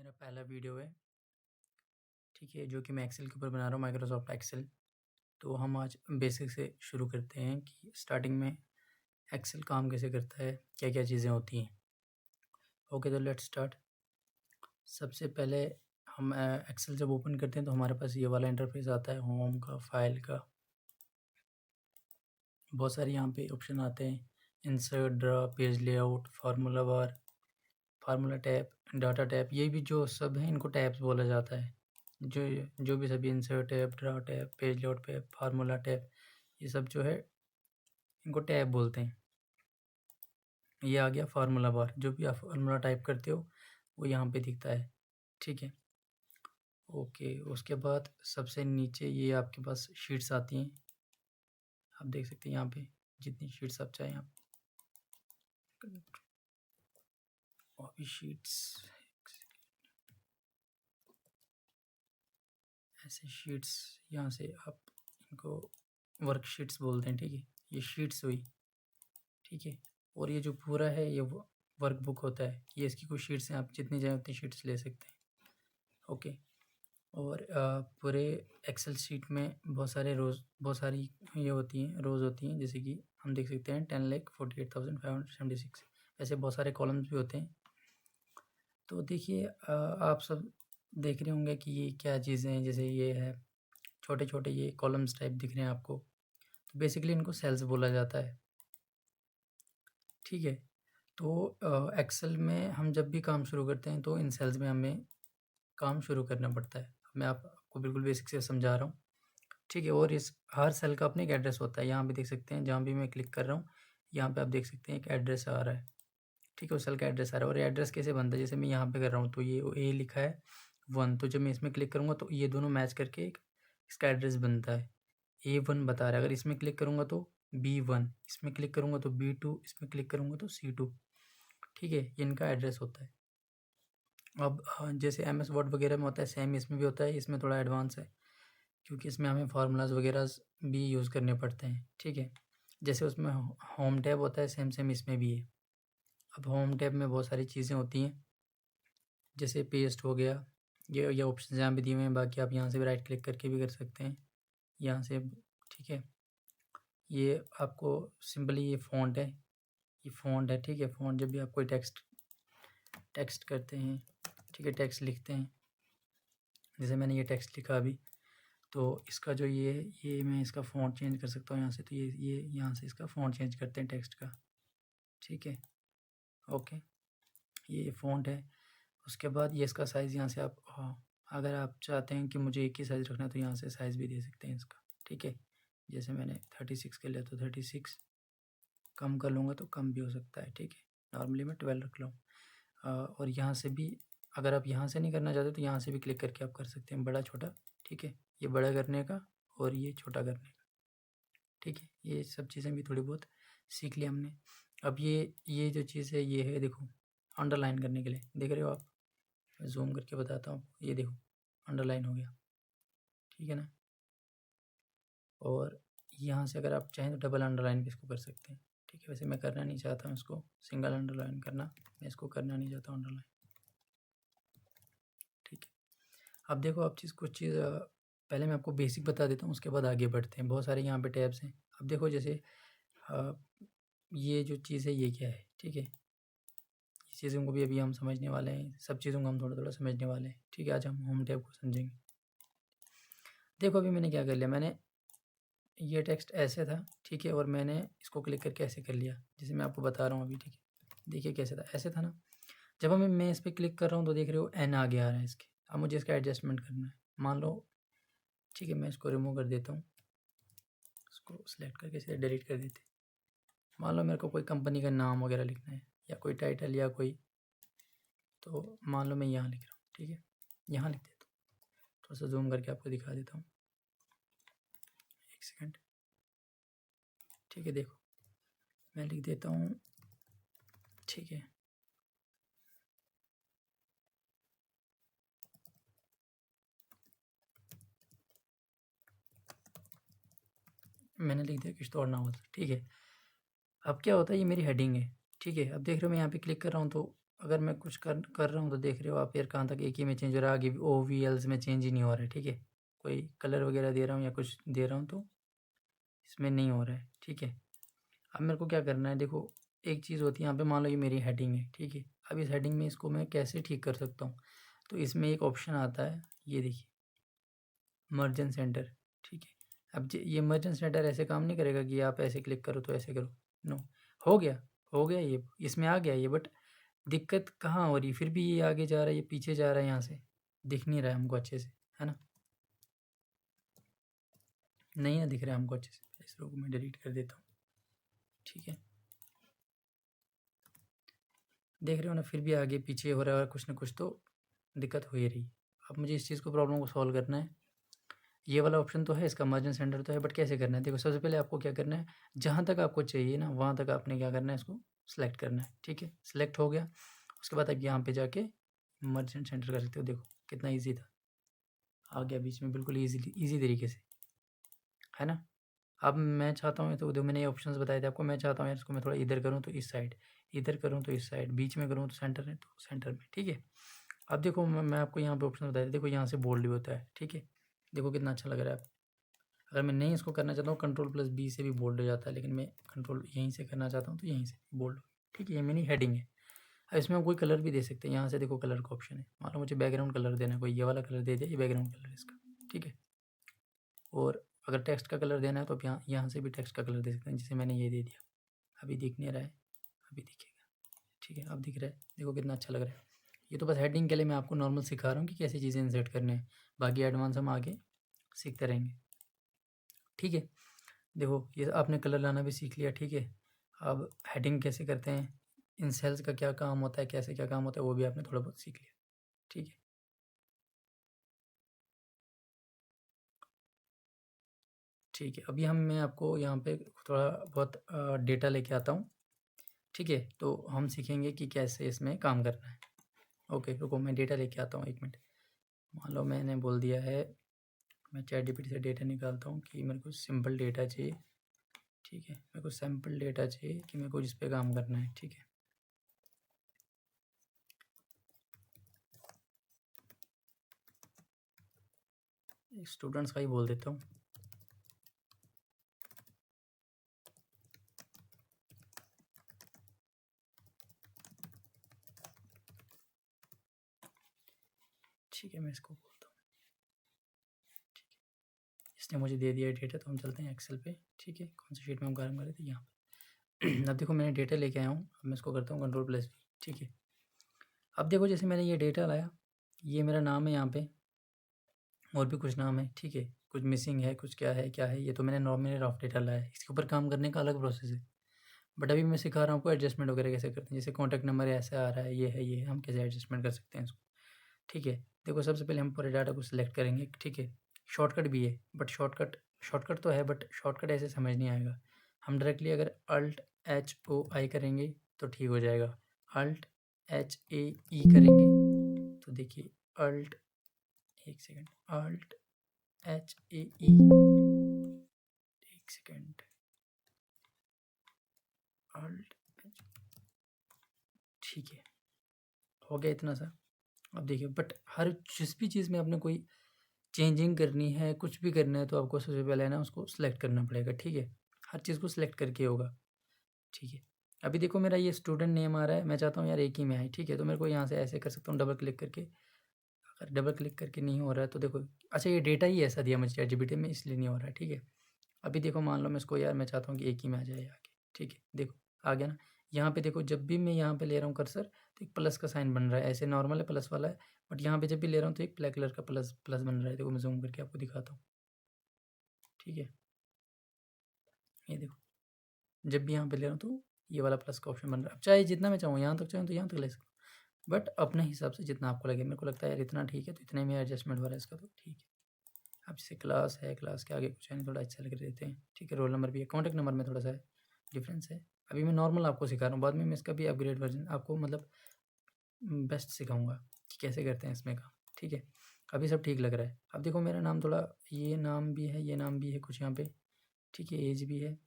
मेरा पहला वीडियो है, ठीक है, जो कि मैं एक्सेल के ऊपर बना रहा हूँ, माइक्रोसॉफ्ट एक्सेल। तो हम आज बेसिक से शुरू करते हैं कि स्टार्टिंग में एक्सेल काम कैसे करता है, क्या-क्या चीज़ें होती हैं। ओके, तो लेट्स स्टार्ट। सबसे पहले हम एक्सेल जब ओपन करते हैं तो हमारे पास ये वाला इंटरफेस आता है, होम का, फाइल का। बहुत सारे यहाँ पे ऑप्शन आते हैं, insert, draw, page layout, formula बार, फार्मूला टैब, डाटा टैब। ये भी जो सब हैं इनको टैब्स बोला जाता है। जो जो भी सभी insert tab, draw tab, page layout tab, formula tab, ये सब जो है इनको टैब बोलते हैं। ये आ गया फार्मूला बार, जो भी आप फार्मूला टाइप करते हो वो यहाँ पे दिखता है, ठीक है। ओके, उसके बाद सबसे नीचे ये आपके पास शीट्स आती हैं, आप देख सकते हैं यहाँ पे जितनी शीट्स आप चाहें आप। कॉपी शीट्स, ऐसे शीट्स, यहाँ से आप इनको वर्कशीट्स बोलते हैं, ठीक है। ये शीट्स हुई, ठीक है। और ये जो पूरा है ये वर्कबुक होता है, ये इसकी कुछ शीट्स हैं, आप जितनी चाहें उतनी शीट्स ले सकते हैं, ओके। और पूरे एक्सेल शीट में बहुत सारी ये होती हैं, रोज़ होती हैं, जैसे कि हम देख सकते हैं 10,48,576। ऐसे बहुत सारे कॉलम्स भी होते हैं। तो देखिए आप सब देख रहे होंगे कि ये क्या चीज़ें हैं, जैसे ये है छोटे छोटे ये कॉलम्स टाइप दिख रहे हैं आपको, तो बेसिकली इनको सेल्स बोला जाता है, ठीक है। तो एक्सेल में हम जब भी काम शुरू करते हैं तो इन सेल्स में हमें काम शुरू करना पड़ता है। मैं आपको बिल्कुल बेसिक से समझा रहा हूँ, ठीक है। और इस हर सेल का अपना एक एड्रेस होता है, यहाँ पे देख सकते हैं, जहाँ भी मैं क्लिक कर रहा हूँ यहाँ पे आप देख सकते हैं एक एड्रेस आ रहा है, ठीक है। उस सेल का एड्रेस आ रहा है। और ये एड्रेस कैसे बनता है, जैसे मैं यहाँ पे कर रहा हूँ तो ये ए लिखा है 1, तो जब मैं इसमें क्लिक करूँगा तो ये दोनों मैच करके एक इसका एड्रेस बनता है। A1 बता रहा है, अगर इसमें क्लिक करूँगा तो B1, इसमें क्लिक करूँगा तो B2, इसमें क्लिक करूँगा तो C2, ठीक है। ये इनका एड्रेस होता है। अब जैसे MS वर्ड वगैरह में होता है, सेम इसमें भी होता है, इसमें थोड़ा एडवांस है क्योंकि इसमें हमें फार्मूलाज वगैरह भी यूज़ करने पड़ते हैं, ठीक है। जैसे उसमें होम टैब होता है, सेम सेम इसमें भी है। अब होम टैब में बहुत सारी चीज़ें होती हैं, जैसे पेस्ट हो गया, ये ऑप्शन यहाँ भी दिए हुए हैं। बाकी आप यहाँ से भी राइट क्लिक करके भी कर सकते हैं, यहाँ से, ठीक है। ये आपको सिंपली ये फ़ॉन्ट है, ठीक है। फ़ॉन्ट जब भी आप कोई टेक्स्ट करते हैं, ठीक है, टेक्स्ट लिखते हैं, जैसे मैंने ये टेक्स्ट लिखा अभी, तो इसका जो ये मैं इसका फ़ॉन्ट चेंज कर सकता हूँ यहाँ से। तो ये यहाँ से इसका फ़ॉन्ट चेंज करते हैं टेक्स्ट का, ठीक है, ओके। ये फ़ॉन्ट है। उसके बाद ये इसका साइज़, यहाँ से आप अगर आप चाहते हैं कि मुझे एक ही साइज़ रखना है तो यहाँ से साइज़ भी दे सकते हैं इसका, ठीक है। जैसे मैंने 36 कर लिया तो 36, कम कर लूँगा तो कम भी हो सकता है, ठीक है। नॉर्मली मैं 12 रख लूँ। और यहाँ से भी अगर आप यहाँ से नहीं करना चाहते तो यहाँ से भी क्लिक करके आप कर सकते हैं, बड़ा छोटा, ठीक है। ये बड़ा करने का और ये छोटा करने का, ठीक है। ये सब चीज़ें भी थोड़ी बहुत सीख ली हमने। अब ये जो चीज़ है ये है, देखो, अंडरलाइन करने के लिए, देख रहे हो आप, मैं ज़ूम करके बताता हूँ, ये देखो अंडरलाइन हो गया, ठीक है ना। और यहाँ से अगर आप चाहें तो डबल अंडरलाइन भी इसको कर सकते हैं, ठीक है। वैसे मैं करना नहीं चाहता हूँ इसको सिंगल अंडरलाइन करना, मैं इसको करना नहीं चाहता अंडरलाइन, ठीक है। अब देखो, अब कुछ चीज़ पहले मैं आपको बेसिक बता देता हूँ, उसके बाद आगे बढ़ते हैं। बहुत सारे यहाँ पे टैब्स हैं। अब देखो, जैसे ये जो चीज़ है ये क्या है, ठीक है। इस चीज़ों को भी अभी हम समझने वाले हैं, सब चीज़ों को हम थोड़ा थोड़ा समझने वाले हैं, ठीक है। आज हम होम टैब को समझेंगे। देखो अभी मैंने क्या कर लिया, मैंने ये टेक्स्ट ऐसे था, ठीक है, और मैंने इसको क्लिक करके ऐसे कर लिया, जैसे मैं आपको बता रहा हूँ अभी, ठीक है। देखिए कैसे था, ऐसे था ना। जब मैं इस पर क्लिक कर रहा हूँ तो देख रहे हो एन आगे आ रहा है इसके। अब मुझे इसका एडजस्टमेंट करना है, मान लो, ठीक है, मैं इसको रिमूव कर देता हूँ, इसको सेलेक्ट करके इसे डिलीट कर देते। मान लो मेरे को कोई कंपनी का नाम वगैरह लिखना है या कोई टाइटल या कोई, तो मान लो मैं यहाँ लिख रहा हूँ, ठीक है, यहाँ लिख देता हूँ। थोड़ा सा जूम करके आपको दिखा देता हूँ, एक सेकेंड, ठीक है। देखो मैं लिख देता हूँ, ठीक है, मैंने लिख दिया किश्तवाड़ नावल, ठीक है। अब क्या होता है, ये मेरी हेडिंग है, ठीक है। अब देख रहे हो मैं यहाँ पे क्लिक कर रहा हूँ तो अगर मैं कुछ कर रहा हूँ तो देख रहे हो आप यार कहाँ तक एक ही में चेंज हो रहा है, आगे OVLs में चेंज ही नहीं हो रहा है। ठीक है, कोई कलर वगैरह दे रहा हूँ या कुछ दे रहा हूँ तो इसमें नहीं हो रहा है। ठीक है, अब मेरे को क्या करना है, देखो एक चीज़ होती है यहाँ पे, मान लो ये मेरी हेडिंग है। ठीक है, अब इस हेडिंग में इसको मैं कैसे ठीक कर सकता हूँ, तो इसमें एक ऑप्शन आता है, ये देखिए, मर्जन सेंटर। ठीक है, अब ये मर्जन सेंटर ऐसे काम नहीं करेगा कि आप ऐसे क्लिक करो तो ऐसे करो। नो, हो गया, हो गया, ये इसमें आ गया ये, बट दिक्कत कहाँ हो रही, फिर भी ये आगे जा रहा है, ये पीछे जा रहा है, यहाँ से दिख नहीं रहा है हमको अच्छे से, है ना, नहीं ना दिख रहा है हमको अच्छे से। इस रो को मैं डिलीट कर देता हूँ। ठीक है, देख रहे हो ना, फिर भी आगे पीछे हो रहा है, कुछ ना कुछ तो दिक्कत हो ही रही। अब मुझे इस चीज़ को, प्रॉब्लम को सॉल्व करना है। ये वाला ऑप्शन तो है, इसका मार्जिन सेंटर तो है, बट कैसे करना है, देखो सबसे पहले आपको क्या करना है, जहाँ तक आपको चाहिए ना वहाँ तक आपने क्या करना है, इसको सेलेक्ट करना है। ठीक है, सेलेक्ट हो गया, उसके बाद आप यहाँ पे जाके मार्जिन सेंटर कर सकते हो। देखो कितना ईजी था, आ गया बीच में बिल्कुल ईजी तरीके से, है ना। अब मैं चाहता हूँ, तो देखो मैंने ये ऑप्शंस बताए थे आपको, मैं चाहता हूँ यार इसको मैं थोड़ा इधर करूँ तो इस साइड, इधर करूँ तो इस साइड, बीच में करूँ तो सेंटर है तो सेंटर में। ठीक है, अब देखो मैं आपको यहाँ पे ऑप्शन बताया, देखो यहाँ से बोल्ड भी होता है। ठीक है, देखो कितना अच्छा लग रहा है। अगर मैं नहीं इसको करना चाहता हूँ, Ctrl+B से भी बोल्ड हो जाता है, लेकिन मैं कंट्रोल यहीं से करना चाहता हूँ तो यहीं से बोल्ड। ठीक है, ये मेरी हेडिंग है। अब इसमें हम कोई कलर भी दे सकते हैं, यहाँ से देखो कलर का ऑप्शन है, मान लो मुझे बैकग्राउंड कलर देना है, कोई ये वाला कलर दे दिया, ये बैकग्राउंड कलर है इसका। ठीक है, और अगर टेक्स्ट का कलर देना है तो आप यहाँ से भी टेक्स्ट का कलर दे सकते हैं, जैसे मैंने ये दे दिया। अभी दिख नहीं रहा है, अभी दिखेगा। ठीक है, अब दिख रहा है, देखो कितना अच्छा लग रहा है। ये तो बस हेडिंग के लिए मैं आपको नॉर्मल सिखा रहा हूँ कि कैसी चीज़ें इंसर्ट करने हैं, बाकी एडवांस हम आगे सीखते रहेंगे। ठीक है, देखो ये आपने कलर लाना भी सीख लिया। ठीक है, अब हेडिंग कैसे करते हैं, इन सेल्स का क्या काम होता है, कैसे क्या काम होता है, वो भी आपने थोड़ा बहुत सीख लिया। ठीक है, ठीक है, अभी मैं आपको यहाँ पे थोड़ा बहुत डेटा लेके आता हूँ। ठीक है, तो हम सीखेंगे कि कैसे इसमें काम करना है। ओके रुको, मैं डेटा लेके आता हूँ, 1 मिनट। मान लो मैंने बोल दिया है, मैं ChatGPT से डेटा निकालता हूँ कि मेरे को सिंपल डेटा चाहिए। ठीक है, मेरे को सैम्पल डेटा चाहिए कि मेरे को जिस पे काम करना है। ठीक है, स्टूडेंट्स का ही बोल देता हूँ। ठीक है, मैं इसको बोलता हूँ। ठीक है, इसने मुझे दे दिया डेटा, तो हम चलते हैं एक्सेल पे। ठीक है, कौन सी शीट में हम काम कर रहे थे, यहाँ पे। अब देखो मैंने डेटा लेके आया हूँ, अब मैं इसको करता हूँ Ctrl+V। ठीक है, अब देखो जैसे मैंने ये डेटा लाया, ये मेरा नाम है यहाँ पे, और भी कुछ नाम है। ठीक है, कुछ मिसिंग है, कुछ क्या है क्या है, ये तो मैंने नॉर्मली रफ डेटा लाया है, इसके ऊपर काम करने का अलग प्रोसेस है। बट अभी मैं सिखा रहा हूँ आपको एडजस्टमेंट वगैरह कैसे करते हैं, जैसे कॉन्टैक्ट नंबर ऐसे आ रहा है, ये है, ये हम कैसे एडजस्टमेंट कर सकते हैं इसको। ठीक है, देखो सबसे पहले हम पूरे डाटा को सिलेक्ट करेंगे। ठीक है, शॉर्टकट भी है, बट शॉर्टकट तो है, बट शॉर्टकट ऐसे समझ नहीं आएगा। हम डायरेक्टली अगर Alt+H+O+I करेंगे तो ठीक हो जाएगा। Alt+H+A+E करेंगे तो देखिए, Alt, एक सेकेंड, Alt+H+A+E, एक सेकेंड, Alt, ठीक है, हो गया इतना सा। अब देखिए, बट हर जिस भी चीज़ में आपने कोई चेंजिंग करनी है, कुछ भी करना है, तो आपको सबसे पहले ना उसको सेलेक्ट करना पड़ेगा। ठीक है, हर चीज़ को सेलेक्ट करके होगा। ठीक है, अभी देखो मेरा ये स्टूडेंट नेम आ रहा है, मैं चाहता हूँ यार एक ही में आए। ठीक है, तो मेरे को यहाँ से ऐसे कर सकता हूँ, डबल क्लिक करके। अगर डबल क्लिक करके नहीं हो रहा है तो देखो, अच्छा ये डेटा ही ऐसा दिया मुझे ChatGPT में, इसलिए नहीं हो रहा है। ठीक है, अभी देखो मान लो मैं इसको, यार मैं चाहता हूँ कि एक ही में आ जाए आगे। ठीक है, देखो आ गया ना। यहाँ पे देखो, जब भी मैं यहाँ पे ले रहा हूँ कर्सर, तो एक प्लस का साइन बन रहा है, ऐसे नॉर्मल है प्लस वाला है, बट यहाँ पे जब भी ले रहा हूँ तो एक ब्लैक कलर का प्लस प्लस बन रहा है। देखो मैं जूम करके आपको दिखाता हूँ। ठीक है, ये देखो, जब भी यहाँ पे ले रहा हूँ तो ये वाला प्लस का ऑप्शन बन रहा है। अब चाहे जितना मैं चाहूँ, यहाँ तक चाहूँ तो यहाँ तक ले सकता हूँ, बट अपने हिसाब से जितना आपको लगे। मेरे को लगता है यार इतना ठीक है, तो इतने में एडजस्टमेंट हो रहा है इसका, तो ठीक है। अब जैसे क्लास है, क्लास के आगे कुछ है नहीं, थोड़ा अच्छा लग देते हैं। ठीक है, रोल नंबर भी है, कॉन्टैक्ट नंबर में थोड़ा सा डिफरेंस है। अभी मैं नॉर्मल आपको सिखा रहा हूँ, बाद में मैं इसका भी अपग्रेड वर्जन आपको मतलब बेस्ट सिखाऊंगा कि कैसे करते हैं इसमें काम। ठीक है, अभी सब ठीक लग रहा है। अब देखो मेरा नाम थोड़ा, ये नाम भी है, ये नाम भी है कुछ यहाँ पे। ठीक है, एज भी है,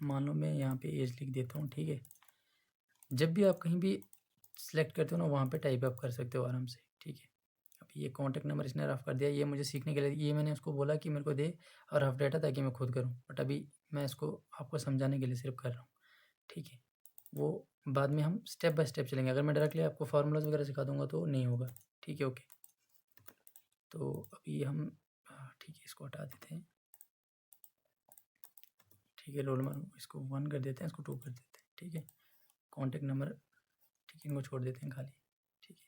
मान लो मैं यहाँ पे एज लिख देता हूँ। ठीक है, जब भी आप कहीं भी सिलेक्ट करते हो ना, वहाँ पे टाइप आप कर सकते हो आराम से, ठीक है। अब ये कॉन्टैक्ट नंबर इसने रफ कर दिया, ये मुझे सीखने के लिए, ये मैंने उसको बोला कि मेरे को दे और रफ डाटा ताकि मैं खुद करूँ, बट अभी मैं इसको आपको समझाने के लिए सिर्फ कर रहा हूँ, ठीक है। वो बाद में हम स्टेप बाय स्टेप चलेंगे। अगर मैं डायरेक्टली आपको फार्मूलाज वगैरह सिखा दूंगा तो नहीं होगा, ठीक है। ओके, तो अभी हम ठीक है, इसको हटा देते हैं, ठीक है। रोल नंबर इसको 1 कर देते हैं, इसको 2 कर देते हैं, ठीक है। कॉन्टैक्ट नंबर, ठीक है, इनको छोड़ देते हैं खाली, ठीक है।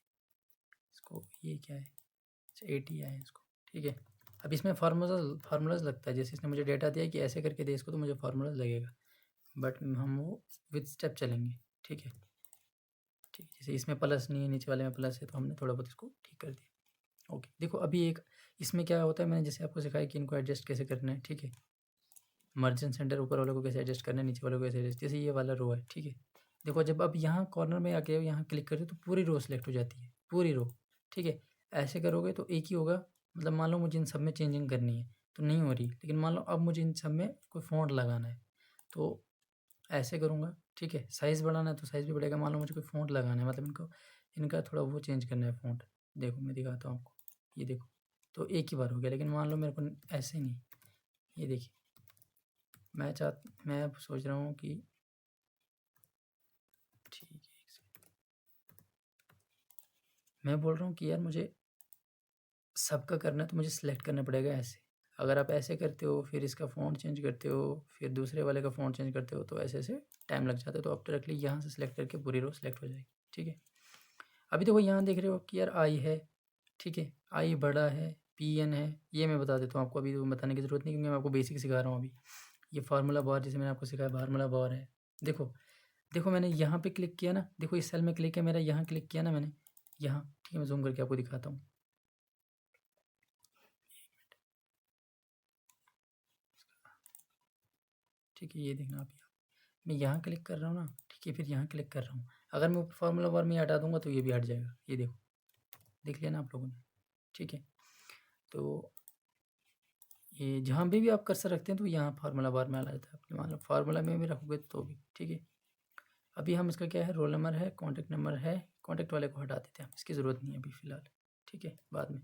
इसको ये क्या है, अच्छा 80 आए इसको, ठीक है। अब इसमें फार्मूलाज लगता है, जैसे इसने मुझे डेटा दिया कि ऐसे करके दे इसको, तो मुझे फार्मूलाज लगेगा, बट हम वो विद स्टेप चलेंगे, ठीक है। ठीक है, जैसे इसमें प्लस नहीं है, नीचे वाले में प्लस है, तो हमने थोड़ा बहुत इसको ठीक कर दिया। ओके, देखो अभी एक इसमें क्या होता है, मैंने जैसे आपको सिखाया कि इनको एडजस्ट कैसे करना है, ठीक है। मर्जन सेंटर ऊपर वाले को कैसे एडजस्ट करना है, नीचे वाले को कैसे एडजस्ट, जैसे ये वाला रो है, ठीक है। देखो जब अब यहाँ कॉर्नर में आके यहाँ क्लिक करें तो पूरी रो सेलेक्ट हो जाती है, पूरी रो, ठीक है। ऐसे करोगे तो एक ही होगा, मतलब मान लो मुझे इन सब में चेंजिंग करनी है तो नहीं हो रही, लेकिन मान लो अब मुझे इन सब में कोई फ़ॉन्ट लगाना है तो ऐसे करूँगा, ठीक है। साइज़ बढ़ाना है तो साइज़ भी बढ़ेगा, मान लो मुझे कोई फ़ॉन्ट लगाना है, मतलब इनको इनका थोड़ा वो चेंज करना है फ़ॉन्ट। देखो मैं दिखाता हूँ आपको, ये देखो, तो एक ही बार हो गया, लेकिन मान लो मेरे को ऐसे नहीं, ये देखिए, मैं अब सोच रहा हूँ कि ठीक है, एक सेकंड, मैं बोल रहा हूँ कि यार मुझे सबका करना है तो मुझे सिलेक्ट करना पड़ेगा ऐसे। अगर आप ऐसे करते हो, फिर इसका फ़ॉन्ट चेंज करते हो, फिर दूसरे वाले का फ़ॉन्ट चेंज करते हो, तो ऐसे-ऐसे टाइम लग जाता है। तो आप डायरेक्टली यहाँ से सिलेक्ट करके पूरी रो सिलेक्ट हो जाएगी, ठीक है। अभी देखो यहाँ देख रहे हो कि यार आई है, ठीक है, आई बड़ा है, पीएन है, ये मैं बता देता हूँ आपको, अभी तो बताने की ज़रूरत नहीं क्योंकि मैं आपको बेसिक सिखा रहा हूँ अभी। ये फार्मूला बार जैसे मैंने आपको सिखाया, फार्मूला बार है। देखो, देखो मैंने यहाँ पे क्लिक किया ना, देखो इस सेल में क्लिक है मेरा, यहाँ क्लिक किया ना मैंने, यहाँ, ठीक है, मैं ज़ूम करके आपको दिखाता हूँ। ठीक है, ये देखना आप, यहाँ मैं यहाँ क्लिक कर रहा हूँ ना, ठीक है, फिर यहाँ क्लिक कर रहा हूँ। अगर मैं फार्मूला बार में हटा दूंगा तो ये भी हट जाएगा, ये देखो, देख लिया ना आप लोगों ने, ठीक है। तो ये जहाँ भी आप कर्सर रखते हैं तो यहाँ फार्मूला बार में आ जाता है, अपने मान लो फार्मूला में भी रखोगे तो भी, ठीक है। अभी हम इसका क्या है, रोल नंबर है, कॉन्टैक्ट नंबर है, कॉन्टैक्ट वाले को हटा देते हैं, इसकी ज़रूरत नहीं है अभी फ़िलहाल, ठीक है, बाद में।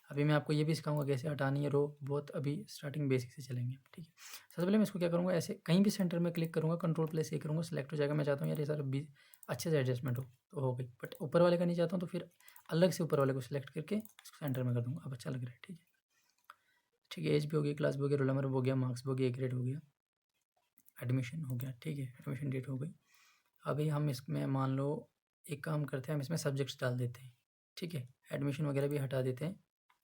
अभी मैं आपको ये भी सिखाऊंगा कैसे हटानी है रो, बहुत अभी स्टार्टिंग बेसिक से चलेंगे, ठीक है। सबसे पहले मैं इसको क्या करूँगा, ऐसे कहीं भी सेंटर में क्लिक करूँगा, कंट्रोल प्लस ए करूँगा, सेलेक्ट हो जाएगा। मैं चाहता हूँ यार ये सारा भी अच्छे से एडजस्टमेंट हो, तो हो गई, बट ऊपर वाले का नहीं चाहता हूँ, तो फिर अलग से ऊपर वाले को सिलेक्ट करके इसको सेंटर में कर दूँगा। अब अच्छा लग रहा है, ठीक है। ठीक है, एज भी हो गई, क्लास भी हो गया, रोल नंबर हो गया, मार्क्स भी हो गया, ग्रेड हो गया, एडमिशन हो गया, ठीक है, एडमिशन डेट हो गई। अभी हम इसमें मान लो एक काम करते हैं, हम इसमें सब्जेक्ट्स डाल देते हैं, ठीक है। एडमिशन वगैरह भी हटा देते हैं,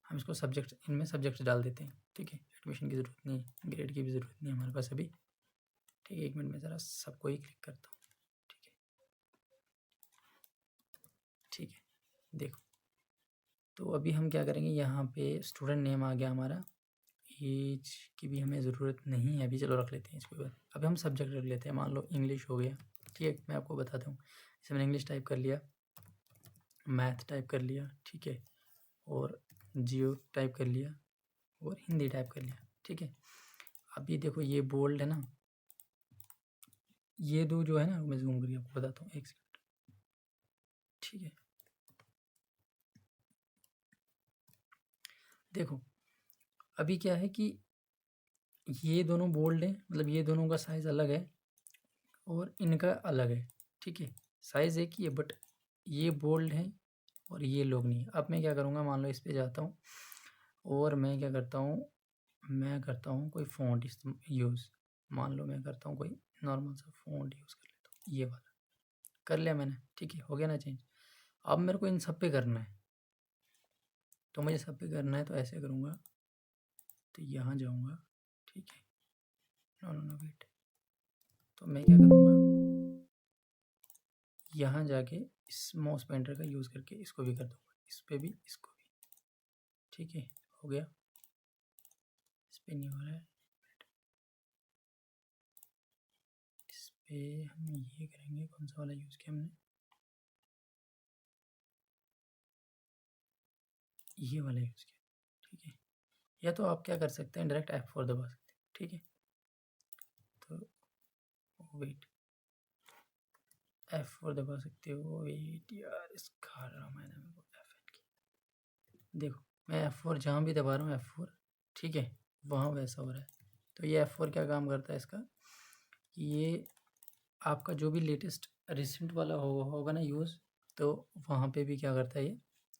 हम इसको सब्जेक्ट, इनमें सब्जेक्ट्स डाल देते हैं, ठीक है। एडमिशन की ज़रूरत नहीं है, ग्रेड की भी ज़रूरत नहीं है हमारे पास अभी, ठीक है। 1 मिनट में ज़रा सबको ही क्लिक करता हूँ, ठीक है, ठीक है। देखो, तो अभी हम क्या करेंगे, यहाँ पे स्टूडेंट नेम आ गया हमारा, एज की भी हमें ज़रूरत नहीं है अभी, चलो रख लेते हैं इसके बाद। अभी हम सब्जेक्ट रख लेते हैं, मान लो इंग्लिश हो गया, ठीक है। मैं आपको बताता हूँ, जैसे मैंने इंग्लिश टाइप कर लिया, मैथ टाइप कर लिया, ठीक है, और जियो टाइप कर लिया, और हिंदी टाइप कर लिया, ठीक है। अभी देखो ये बोल्ड है ना, ये दो जो है ना, मैं जूम करके आपको बताता हूँ, एक सेकंड, ठीक है। देखो अभी क्या है कि ये दोनों बोल्ड है, मतलब ये दोनों का साइज़ अलग है और इनका अलग है, ठीक है। साइज़ एक ही है, बट ये बोल्ड है और ये लोग नहीं है। अब मैं क्या करूँगा, मान लो इस पे जाता हूँ और मैं क्या करता हूँ, मैं करता हूँ कोई फ़ॉन्ट यूज़, मान लो मैं करता हूँ कोई नॉर्मल सा फ़ॉन्ट यूज़ कर लेता हूँ, ये वाला कर लिया मैंने, ठीक है, हो गया ना चेंज। अब मेरे को इन सब पे करना है, तो मुझे सब पे करना है, तो ऐसे करूँगा, तो यहाँ जाऊँगा, ठीक है। नो नो नो वेट, तो मैं क्या करूँगा, यहाँ जाके इस माउस पॉइंटर का यूज़ करके इसको भी कर दूँगा, इस पे भी, इसको भी, ठीक है, हो गया। इस पे नहीं हो रहा है, इस पे हम ये करेंगे, कौन सा वाला यूज़ किया हमने, ये वाला यूज़ किया, ठीक है। या तो आप क्या कर सकते हैं, डायरेक्ट F4 दबा सकते हैं, ठीक है। तो वेट, F4 दबा सकते हो। वेट यार, इसका रामायण में F की देखो, मैं F4 जहाँ भी दबा रहा हूँ F4, ठीक है, वहाँ वैसा हो रहा है। तो ये F4 क्या काम करता है इसका, कि ये आपका जो भी लेटेस्ट रिसेंट वाला होगा ना यूज़, तो वहाँ पे भी क्या करता है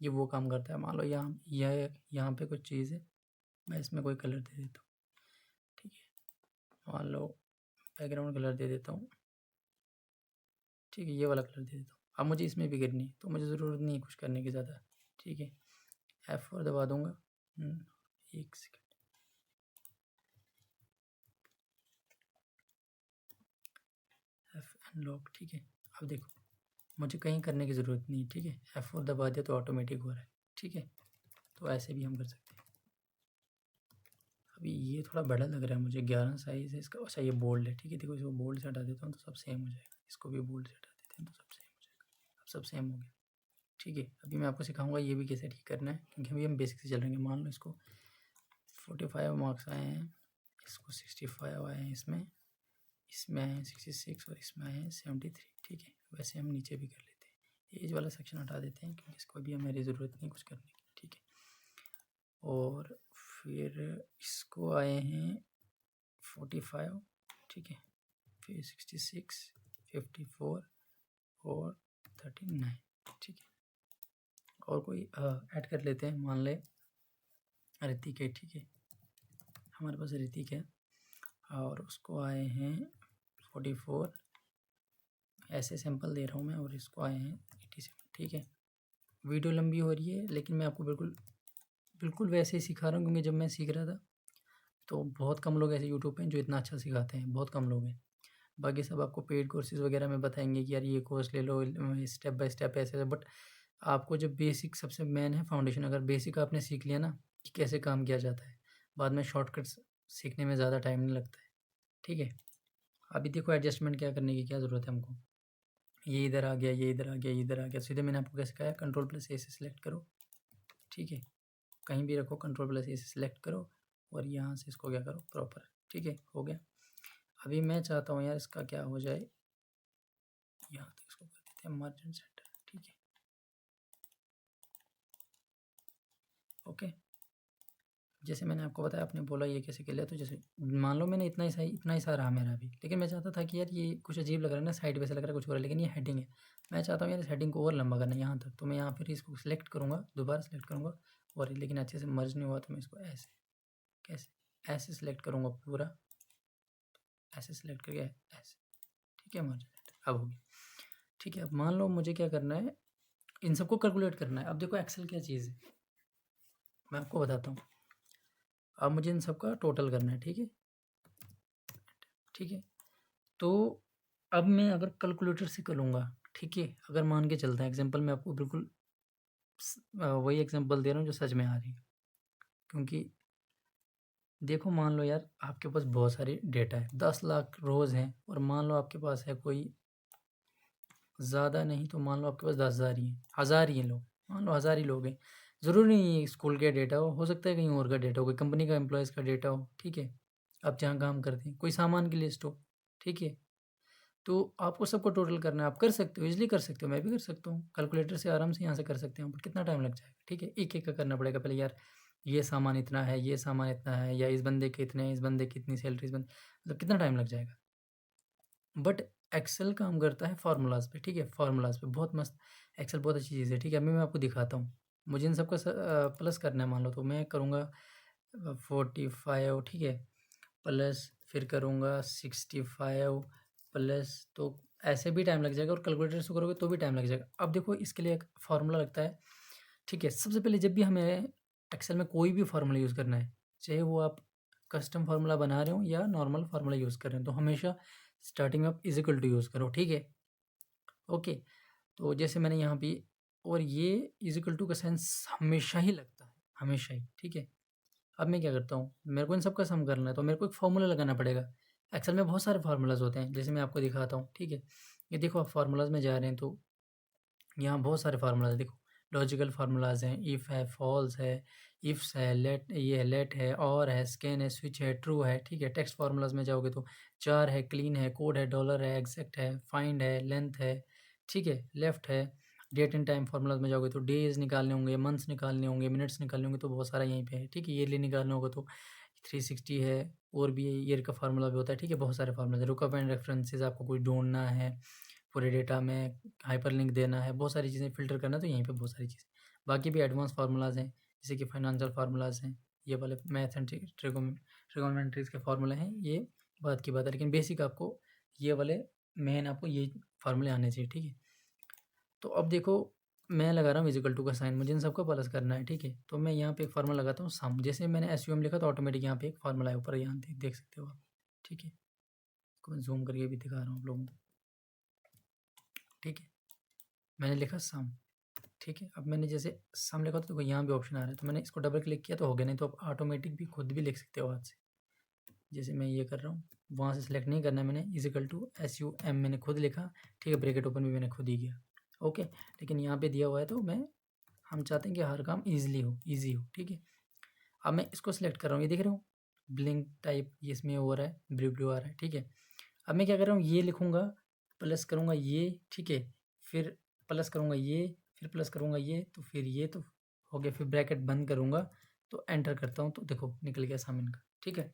ये वो काम करता है। मान लो यहाँ पे कुछ चीज़ है, मैं इसमें कोई कलर दे देता हूँ, ठीक है, मान लो बैकग्राउंड कलर दे देता हूँ, ठीक है, ये वाला कलर दे देता हूँ। अब मुझे इसमें भी करनी है, तो मुझे ज़रूरत नहीं है कुछ करने की ज़्यादा, ठीक है। F4 दबा दूंगा। एक सेकेंड, F अनलॉक, ठीक है। अब देखो, मुझे कहीं करने की ज़रूरत नहीं है, ठीक है। F4 दबा दिया तो ऑटोमेटिक हो रहा है, ठीक है। तो ऐसे भी हम कर सकते हैं। अभी ये थोड़ा बड़ा लग रहा है मुझे, 11 साइज़ है इसका। अच्छा, ये बोल्ड है, ठीक है। देखो, इसको बोल्ड से हटा देता हूँ तो सब सेम हो जाएगा। इसको भी बोल्ड से हटा देते हैं तो सब सेम हो जाएगा। अब सब सेम हो गया, ठीक है। अभी मैं आपको सिखाऊंगा ये भी कैसे ठीक करना है, क्योंकि अभी हम बेसिक से चल रहे हैं। मान लो इसको 45 मार्क्स आए हैं, इसको 65 आए हैं, इसमें आए हैं 66 और इसमें आए हैं 73, ठीक है। वैसे हम नीचे भी कर लेते हैं। एज वाला सेक्शन हटा देते हैं, क्योंकि इसको अभी हमारी ज़रूरत नहीं कुछ करने की, ठीक है। और फिर इसको आए हैं 45, ठीक है, फिर 66, 54 और 39, ठीक है। और कोई ऐड कर लेते हैं, मान ले ऋतिक है, ठीक है, हमारे पास ऋतिक है, और उसको आए हैं 44, ऐसे सैंपल दे रहा हूँ मैं, और इसको आए हैं 87, ठीक है। वीडियो लंबी हो रही है, लेकिन मैं आपको बिल्कुल वैसे ही सिखा रहा हूँ, क्योंकि जब मैं सीख रहा था तो बहुत कम लोग ऐसे यूट्यूब पे जो इतना अच्छा सिखाते हैं, बहुत कम लोग हैं। बाकी सब आपको पेड कोर्सेज़ वगैरह में बताएंगे कि यार ये कोर्स ले लो, स्टेप बाय स्टेप ऐसे। बट आपको जब बेसिक, सबसे मेन है फाउंडेशन, अगर बेसिक आपने सीख लिया ना कि कैसे काम किया जाता है, बाद में शॉर्टकट्स सीखने में ज़्यादा टाइम नहीं लगता है, ठीक है। अभी देखो, एडजस्टमेंट क्या करने की क्या ज़रूरत है हमको। ये इधर आ गया, ये इधर आ गया, ये इधर आ गया। सीधे मैंने आपको क्या सिखाया, Ctrl+A से सिलेक्ट करो, ठीक है, कहीं भी रखो, Ctrl+A से सिलेक्ट करो, और यहाँ से इसको क्या करो, प्रॉपर, ठीक है, हो गया। अभी मैं चाहता हूँ यार इसका क्या हो जाए, यहाँ तक इसको कर देते हैं मार्जिन सेंटर, ठीक है, ओके। जैसे मैंने आपको बताया, आपने बोला ये कैसे कर लिया, तो जैसे मान लो मैंने इतना ही सा रहा मेरा अभी, लेकिन मैं चाहता था कि यार ये कुछ अजीब लग रहा है ना, साइड पे से लग रहा है कुछ और है, लेकिन ये हेडिंग है। मैं चाहता हूँ यार इस हेडिंग को और लंबा करना है यहाँ तक, तो मैं यहाँ फिर इसको सिलेक्ट करूँगा, दोबारा सेलेक्ट करूँगा, और लेकिन अच्छे से मर्ज नहीं हुआ, तो मैं इसको ऐसे, कैसे, ऐसे सिलेक्ट करूँगा पूरा, ऐसे सिलेक्ट करके ऐसे, ठीक है, मर्ज, अब हो गया, ठीक है। अब मान लो मुझे क्या करना है, इन सबको कैलकुलेट करना है। अब देखो एक्सेल क्या चीज़ है, मैं आपको बताता हूँ। अब मुझे इन सबका टोटल करना है, ठीक है, ठीक है। तो अब मैं अगर कैलकुलेटर से करूँगा, ठीक है, अगर मान के चलता है एग्जांपल, मैं आपको बिल्कुल वही एग्जांपल दे रहा हूँ जो सच में आ रही है। क्योंकि देखो, मान लो यार आपके पास बहुत सारी डेटा है, 10 लाख रोज़ हैं, और मान लो आपके पास है कोई ज़्यादा नहीं, तो मान लो आपके पास 10,000 ही हैं, 1000 ही हैं लोग, मान लो 1000 ही लोग हैं। ज़रूरी नहीं है स्कूल का डेटा हो सकता है कहीं और का डेटा हो, कोई कंपनी का एम्प्लॉयज़ का डेटा हो, ठीक है, आप जहाँ काम करते हैं, कोई सामान की लिस्ट हो, ठीक है। तो आपको सबको टोटल करना है, आप कर सकते हो, ईज़िली कर सकते हो, मैं भी कर सकता हूँ, कैलकुलेटर से आराम से यहाँ से कर सकते हैं, बट कितना टाइम लग जाएगा, ठीक है। एक-एक का करना पड़ेगा पहले, यार ये सामान इतना है, ये सामान इतना है, या इस बंदे के इतने हैं, इस बंदे की इतनी सैलरी, इस बंदे, मतलब कितना टाइम लग जाएगा। बट एक्सेल काम करता है फार्मूलाज़ पे, ठीक है, फार्मूलाज़ पे बहुत मस्त। एक्सेल बहुत अच्छी चीज़ है, ठीक है। अभी मैं आपको दिखाता हूँ, मुझे इन सबका प्लस करना है। मान लो तो मैं करूँगा 45, ठीक है, प्लस फिर करूँगा 65 प्लस, तो ऐसे भी टाइम लग जाएगा, और कैलकुलेटर से करोगे तो भी टाइम लग जाएगा। अब देखो, इसके लिए एक फार्मूला लगता है, ठीक है। सबसे पहले जब भी हमें एक्सेल में कोई भी फार्मूला यूज़ करना है, चाहे वो आप कस्टम फार्मूला बना रहे हो या नॉर्मल फार्मूला यूज़ कर रहे हो, तो हमेशा स्टार्टिंग में आप इज इक्वल टू यूज़ करो, ठीक है, ओके। तो जैसे मैंने यहाँ पे, और ये इज इक्वल टू का सेंस हमेशा ही लगता है, हमेशा ही, ठीक है। अब मैं क्या करता हूँ, मेरे को इन सब का सम करना है, तो मेरे को एक फार्मूला लगाना पड़ेगा। एक्सेल में बहुत सारे फार्मूलाज होते हैं, जैसे मैं आपको दिखाता हूँ, ठीक है। ये देखो, आप फार्मूलाज में जा रहे हैं तो यहाँ बहुत सारे फार्मूलाज हैं, देखो, लॉजिकल फार्मूलाज हैं, इफ़ है, फॉल्स है, इफ्स है, लेट, ये है, लेट है, और है, स्कैन है, स्विच है, ट्रू है, ठीक है। टेक्स्ट फार्मूलाज में जाओगे तो चार है, क्लीन है, कोड है, डॉलर है, एग्जैक्ट है, फाइंड है, लेंथ है, ठीक है। लेफ्ट है डेट एंड टाइम फार्मूलाज में जाओगे तो डेज निकालने होंगे, मंथ्स निकालने होंगे, मिनट्स निकालने होंगे, तो बहुत सारा यहीं पे है। ठीक है। ईयरली निकालना होगा तो 360 है, और भी ईयर का फार्मूला भी होता है। ठीक है। बहुत सारे फार्मूला है। लुकअप एंड रेफरेंसेस आपको कुछ ढूंढना है, पूरे डेटा में हाइपरलिंक देना है, बहुत सारी चीज़ें फिल्टर करना है, तो यहीं पे बहुत सारी चीज़ें। बाकी भी एडवांस फार्मूलाज हैं, जैसे कि फाइनेंशियल फार्मूलाज हैं, ये वाले मैथ एंड ट्रिगोनोमेट्रीज के फार्मूले हैं, ये बात की बात है। लेकिन बेसिक आपको ये वाले मेन आपको ये फार्मूले आने चाहिए। ठीक है। तो अब देखो मैं लगा रहा हूँ इक्वल टू का साइन, मुझे इन सबको प्लस करना है। ठीक है। तो मैं यहाँ पे एक फार्मूला लगाता हूँ सम, जैसे मैंने एसयूएम लिखा तो ऑटोमेटिक यहाँ पे एक फार्मूला है ऊपर, यहाँ देख सकते हो आप। ठीक है। इसको मैं जूम करके भी दिखा रहा हूँ आप लोगों को। ठीक है। मैंने लिखा सम। ठीक है। अब मैंने जैसे सम लिखा तो देखो यहाँ भी ऑप्शन आ रहा है, तो मैंने इसको डबल क्लिक किया तो हो गया, नहीं तो आप ऑटोमेटिक भी खुद भी लिख सकते हो हाथ से, जैसे मैं ये कर रहा हूँ। वहाँ से सिलेक्ट नहीं करना है मैंने, इक्वल टू SUM मैंने खुद लिखा। ठीक है। ब्रैकेट ओपन भी मैंने खुद ही किया। ओके। लेकिन यहाँ पे दिया हुआ है तो हम चाहते हैं कि हर काम ईजी हो। ठीक है। अब मैं इसको सिलेक्ट कर रहा हूँ, ये देख रहे हो ब्लिंक टाइप ये इसमें हो रहा है, ब्लू ब्लू आ रहा है। ठीक है। अब मैं क्या कर रहा हूँ, ये लिखूँगा, प्लस करूँगा ये। ठीक है। फिर प्लस करूँगा ये, फिर प्लस करूँगा ये, तो फिर ये तो हो गया। फिर ब्रैकेट बंद करूँगा तो एंटर करता हूँ, तो देखो निकल गया सम इनका। ठीक है।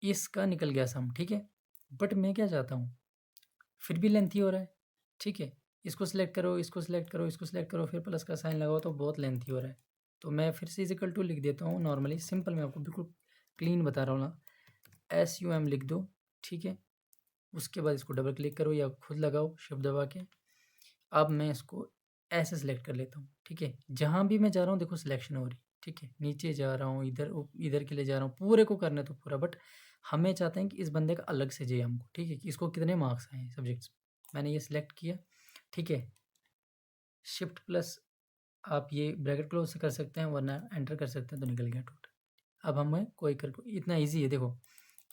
इसका निकल गया सम। ठीक है। बट मैं क्या चाहता हूँ, फिर भी लेंथी हो रहा है। ठीक है। इसको सिलेक्ट करो, इसको सिलेक्ट करो, इसको सिलेक्ट करो, फिर प्लस का साइन लगाओ, तो बहुत लेंथी हो रहा है। तो मैं फिर से इक्वल टू लिख देता हूँ नॉर्मली, सिंपल, मैं आपको बिल्कुल क्लीन बता रहा हूँ ना। SUM लिख दो। ठीक है। उसके बाद इसको डबल क्लिक करो या खुद लगाओ शिफ्ट दबा के। अब मैं इसको ऐसे सेलेक्ट कर लेता हूँ। ठीक है। जहाँ भी मैं जा रहा हूँ देखो सिलेक्शन हो रही। ठीक है। नीचे जा रहा हूँ, इधर के लिए जा रहा हूँ, पूरे को करना है तो पूरा, बट हमें चाहते हैं कि इस बंदे का अलग से चाहिए हमको। ठीक है। कि इसको कितने मार्क्स आए सब्जेक्ट्स। मैंने ये सिलेक्ट किया। ठीक है। शिफ्ट प्लस आप ये ब्रैकेट क्लोज से कर सकते हैं, वरना एंटर कर सकते हैं, तो निकल गया टोटल। अब हमें कोई कर, इतना इजी है। देखो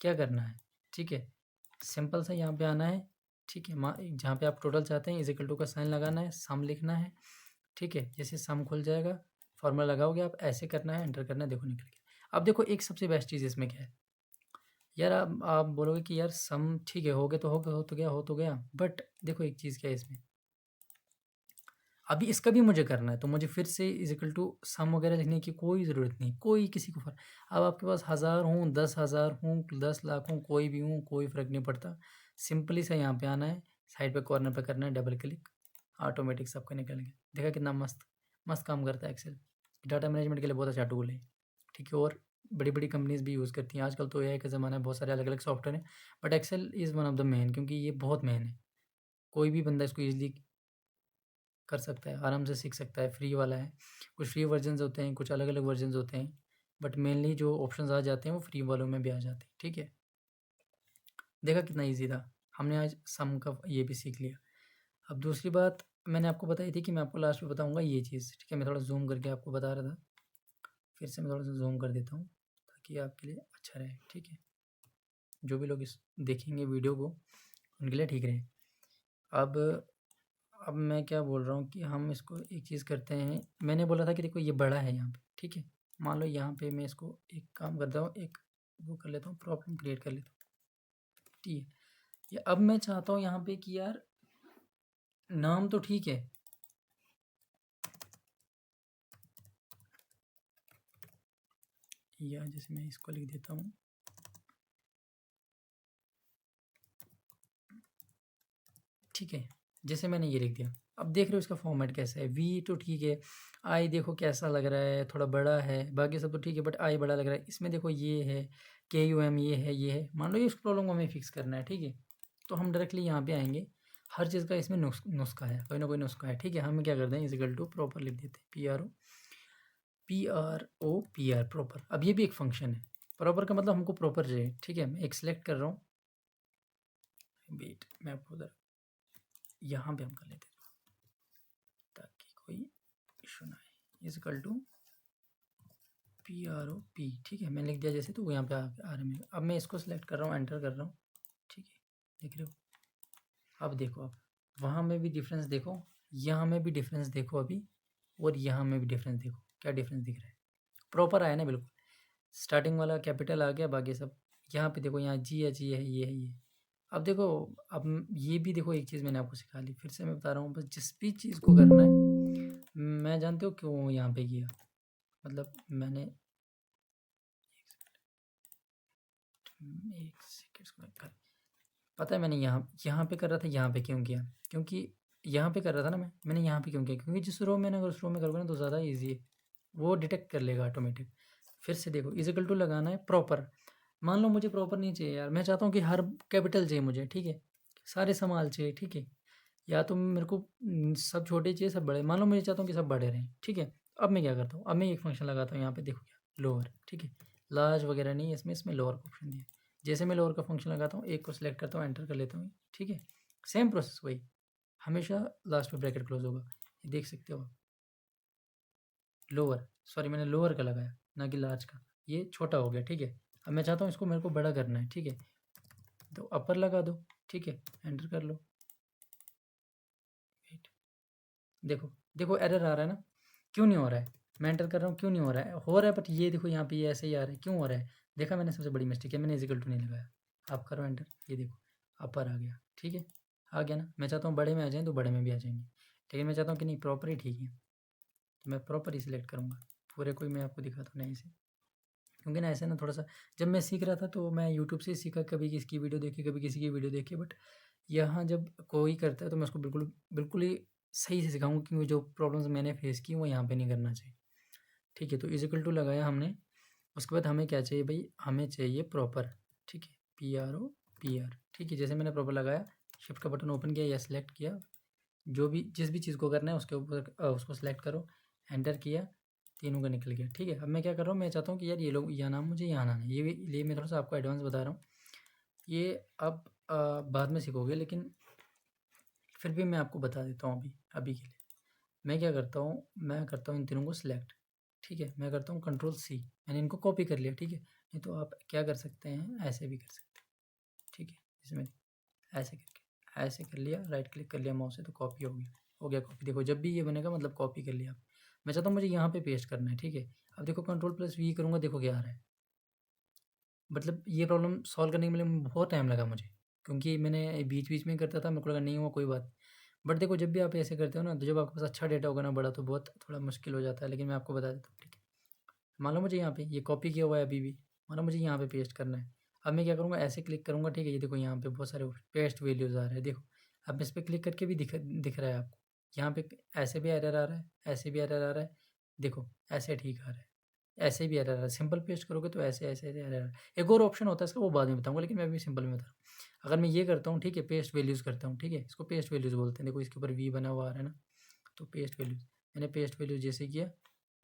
क्या करना है। ठीक है। सिंपल सा यहाँ पे आना है। ठीक है। जहाँ पे आप टोटल चाहते हैं इक्वल टू का साइन लगाना है, सम लिखना है। ठीक है। जैसे सम खुल जाएगा, फॉर्मूला लगाओगे आप, ऐसे करना है, एंटर करना है, देखो निकल गया। अब देखो एक सबसे बेस्ट चीज़ इसमें क्या है यार, आप बोलोगे कि यार सम ठीक है, हो गया तो हो तो गया, बट देखो एक चीज़ क्या है इसमें, अभी इसका भी मुझे करना है, तो मुझे फिर से इक्वल टू सम वगैरह लिखने की कोई ज़रूरत नहीं, कोई किसी को फ़र्क। अब आपके पास 1000 हूँ, 10,000 हूँ, 10 लाख हूँ, कोई भी हूँ, कोई फ़र्क नहीं पड़ता। सिंपली से यहाँ पे आना है, साइड पे कॉर्नर पे करना है डबल क्लिक, ऑटोमेटिक सबका निकल गया। देखा कितना मस्त मस्त काम करता है एक्सेल। डाटा मैनेजमेंट के लिए बहुत अच्छा टूल है। ठीक है। और बड़ी बड़ी कंपनीज़ भी यूज़ करती हैं आजकल, तो AI का ज़माना है, बहुत सारे अलग अलग सॉफ्टवेयर हैं, but excel is one of the main, क्योंकि ये बहुत मेन है। कोई भी बंदा इसको ईज़िली कर सकता है, आराम से सीख सकता है, फ्री वाला है। कुछ फ्री वर्जन्स होते हैं, कुछ अलग-अलग वर्जन्स होते हैं, बट मेनली जो ऑप्शंस आ जाते हैं वो फ्री वालों में भी आ जाते हैं। ठीक है। देखा कितना ईज़ी था, हमने आज सम का ये भी सीख लिया। अब दूसरी बात मैंने आपको बताई थी कि मैं आपको लास्ट में बताऊँगा ये चीज़। ठीक है। मैं थोड़ा ज़ूम करके आपको बता रहा था, फिर से मैं थोड़ा-सा ज़ूम कर देता हूँ ताकि आपके लिए अच्छा रहे। ठीक है। जो भी लोग इस देखेंगे वीडियो को, उनके लिए ठीक रहे। अब अब मैं क्या बोल रहा हूँ कि हम इसको एक चीज़ करते हैं, मैंने बोला था कि देखो ये बड़ा है यहाँ पे। ठीक है। मान लो यहाँ पे मैं इसको एक काम करता हूँ, एक वो कर लेता हूँ, प्रॉब्लम क्रिएट कर लेता हूँ। ठीक है। ये अब मैं चाहता हूँ यहाँ पे कि यार नाम तो ठीक है, या जैसे मैं इसको लिख देता हूँ, ठीक है। जैसे मैंने ये लिख दिया, अब देख रहे हो इसका फॉर्मेट कैसा है। वी तो ठीक है, आई देखो कैसा लग रहा है, थोड़ा बड़ा है, बाकी सब तो ठीक है, बट आई बड़ा लग रहा है। इसमें देखो ये है KUM, ये है। मान लो इस प्रॉब्लम को हमें फिक्स करना है। ठीक है। तो हम डायरेक्टली यहाँ पे आएंगे, हर चीज़ का इसमें नुस्खा है, कोई ना कोई नुस्खा है। ठीक है। हम क्या करते हैं, इक्वल टू प्रॉपर लिख देते हैं, PROPR प्रॉपर। अब ये भी एक फंक्शन है, प्रॉपर का मतलब हमको प्रॉपर चाहिए। ठीक है। मैं एक सेलेक्ट कर रहा हूँ, वेट मैं आपको उधर यहाँ पे हम कर लेते हैं ताकि कोई इशू ना आए। Equal to PROP। ठीक है। मैंने लिख दिया जैसे, तो वो यहाँ पे आ रहा है मेरे। अब मैं इसको सेलेक्ट कर रहा हूँ, एंटर कर रहा हूँ। ठीक है। देख रहे हो, अब देखो, अब वहाँ में भी डिफरेंस देखो, यहाँ में भी डिफरेंस देखो अभी, और यहाँ में भी डिफरेंस देखो, क्या डिफरेंस दिख रहा है। प्रॉपर आया ना बिल्कुल, स्टार्टिंग वाला कैपिटल आ गया, बाकी सब यहाँ पे देखो, यहाँ G है, G है, ये है, ये। अब देखो, अब ये भी देखो, एक चीज़ मैंने आपको सिखा ली, फिर से मैं बता रहा हूँ, बस जिस भी चीज़ को करना है, मैं जानते हो क्यों यहाँ पे किया, मतलब मैंने एक सेकेंड, पता है मैंने यहाँ पे कर रहा था, यहाँ पे क्यों किया, क्योंकि यहाँ पे कर रहा था ना मैंने यहाँ पे क्यों किया, क्योंकि जिस रो में ना, अगर उस रो में करोगे ना तो ज़्यादा ईजी है, वो डिटेक्ट कर लेगा ऑटोमेटिक। फिर से देखो, इजिकल टू लगाना है प्रॉपर। मान लो मुझे प्रॉपर नहीं चाहिए यार, मैं चाहता हूँ कि हर कैपिटल चाहिए मुझे, ठीक है, सारे समाल चाहिए, ठीक है, या तो मेरे को सब छोटे चाहिए, सब बड़े, मान लो मुझे चाहता हूँ कि सब बड़े रहें, ठीक है। अब मैं क्या करता हूँ, अब मैं एक फंक्शन लगाता हूँ यहाँ पे, देखो क्या, लोअर, ठीक है, लार्ज वगैरह नहीं है इसमें लोअर का ऑप्शन दिया। जैसे मैं लोअर का फंक्शन लगाता हूँ, एक को सिलेक्ट करता हूँ, एंटर कर लेता हूँ, ठीक है, सेम प्रोसेस वही, हमेशा लास्ट में ब्रैकेट क्लोज होगा, ये देख सकते हो आप। लोअर, सॉरी मैंने लोअर का लगाया ना कि लार्ज का, ये छोटा हो गया, ठीक है। अब मैं चाहता हूँ इसको मेरे को बड़ा करना है, ठीक है, तो अपर लगा दो, ठीक है, एंटर कर लो। वेट, देखो देखो एरर आ रहा है ना, क्यों नहीं हो रहा है, मैं एंटर कर रहा हूँ, क्यों नहीं हो रहा है, बट ये देखो यहाँ पे ये ऐसे ही आ रहा है, क्यों हो रहा है, देखा मैंने सबसे बड़ी मिस्टेक है, मैंने इजिकल टू नहीं लगाया। आप करो एंटर, ये देखो अपर आ गया, ठीक है, आ गया ना। मैं चाहता हूँ बड़े में आ जाए तो बड़े में भी आ जाएंगे, लेकिन मैं चाहता हूँ कि नहीं प्रॉपर ही ठीक है, तो मैं प्रॉपर ही सिलेक्ट करूँगा। पूरे कोई मैं आपको दिखाता हूँ नहीं से, क्योंकि ना ऐसे ना थोड़ा सा, जब मैं सीख रहा था तो मैं यूट्यूब से सीखा, कभी किसी की वीडियो देखी, कभी किसी की वीडियो देखी, बट यहाँ जब कोई करता है तो मैं उसको बिल्कुल बिल्कुल ही सही से सिखाऊंगा, क्योंकि जो प्रॉब्लम्स मैंने फेस की वो यहाँ पे नहीं करना चाहिए, ठीक है। तो इजिकल टू लगाया हमने, उसके बाद हमें क्या चाहिए भाई, हमें चाहिए प्रॉपर, ठीक है, PROPR, ठीक है। जैसे मैंने प्रॉपर लगाया, शिफ्ट का बटन ओपन किया या सिलेक्ट किया, जो भी जिस भी चीज़ को करना है उसके ऊपर उसको सिलेक्ट करो, एंटर किया, तीनों का निकल गया, ठीक है। अब मैं क्या कर रहा हूँ, मैं चाहता हूँ कि यार ये लोग यहाँ नाम मुझे यहाँ आना है, ये मैं थोड़ा सा आपको एडवांस बता रहा हूँ, ये अब बाद में सीखोगे, लेकिन फिर भी मैं आपको बता देता हूँ अभी अभी के लिए। मैं क्या करता हूँ, मैं करता हूँ इन तीनों को सिलेक्ट, ठीक है, मैं करता हूँ Ctrl+C, मैंने इनको कॉपी कर लिया, ठीक है। नहीं तो आप क्या कर सकते हैं, ऐसे भी कर सकते हैं, ठीक है, इसमें ऐसे करके ऐसे कर लिया, राइट क्लिक कर लिया माउस से, तो कॉपी हो गया कॉपी। देखो जब भी ये बनेगा मतलब कॉपी कर लिया आप। मैं चाहता हूँ मुझे यहाँ पे पेस्ट करना है, ठीक है। अब देखो Ctrl+V करूँगा, देखो क्या आ रहा है, मतलब ये प्रॉब्लम सॉल्व करने के लिए बहुत टाइम लगा मुझे, क्योंकि मैंने बीच बीच में करता था, मेरे को लगा नहीं हुआ कोई बात। बट देखो जब भी आप ऐसे करते हो ना, तो जब आपके पास अच्छा डेटा होगा ना बड़ा, तो बहुत थोड़ा मुश्किल हो जाता है, लेकिन मैं आपको बता देता हूँ, ठीक है। मान लो मुझे यहाँ पे ये कॉपी किया हुआ है अभी भी, मान लो मुझे यहाँ पे पेस्ट करना है। अब मैं क्या करूँगा, ऐसे क्लिक करूँगा, ठीक है, ये देखो यहाँ पे बहुत सारे पेस्ट वैल्यूज़ आ रहे हैं, देखो। अब इस पर क्लिक करके भी दिख रहा है आपको, यहाँ पे ऐसे भी एरर आ रहा है, ऐसे भी एरर आ रहा है, देखो ऐसे ठीक आ रहा है, ऐसे भी एरर आ रहा है। सिंपल पेस्ट करोगे तो ऐसे ऐसे एरर आ रहा है। एक और ऑप्शन होता है इसका, वो बाद में बताऊँगा, लेकिन मैं अभी सिंपल में बता रहा हूँ। अगर मैं ये करता हूँ, ठीक है, पेस्ट वैल्यूज़ करता हूँ, ठीक है, इसको पेस्ट वैल्यूज़ बोलते हैं, देखो इसके ऊपर वी बना हुआ आ रहा है ना, तो पेस्ट वैल्यूज़, मैंने पेस्ट वैल्यूज़ जैसे किया,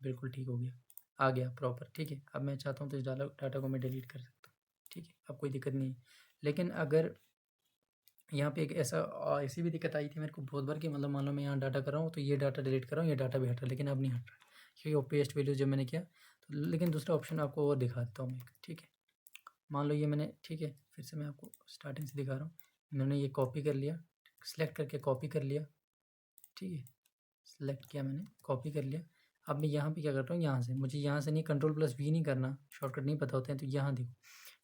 बिल्कुल ठीक हो गया, आ गया प्रॉपर, ठीक है। अब मैं चाहता हूँ तो इस डाटा को मैं डिलीट कर सकता हूँ, ठीक है, अब कोई दिक्कत नहीं है। लेकिन अगर यहाँ पे एक ऐसी भी दिक्कत आई थी मेरे को बहुत बार, कि मतलब मान लो मैं यहाँ डाटा कर रहा हूँ, तो ये डाटा डिलीट कर रहा हूँ, ये डाटा भी हट रहा है, लेकिन अब नहीं हट रहा है, क्योंकि वो पेस्ट वैल्यूज जब मैंने किया तो। लेकिन दूसरा ऑप्शन आपको और दिखा देता हूँ मैं, ठीक है। मान लो ये मैंने, ठीक है, फिर से मैं आपको स्टार्टिंग से दिखा रहा हूँ। मैंने ये कॉपी कर लिया, सिलेक्ट करके कॉपी कर लिया, ठीक है, सेलेक्ट किया मैंने, कॉपी कर लिया। अब मैं यहाँ पे क्या करता हूँ, यहाँ से मुझे यहाँ से नहीं, Ctrl+V नहीं करना, शॉर्टकट नहीं पता होते हैं, तो यहाँ देखो,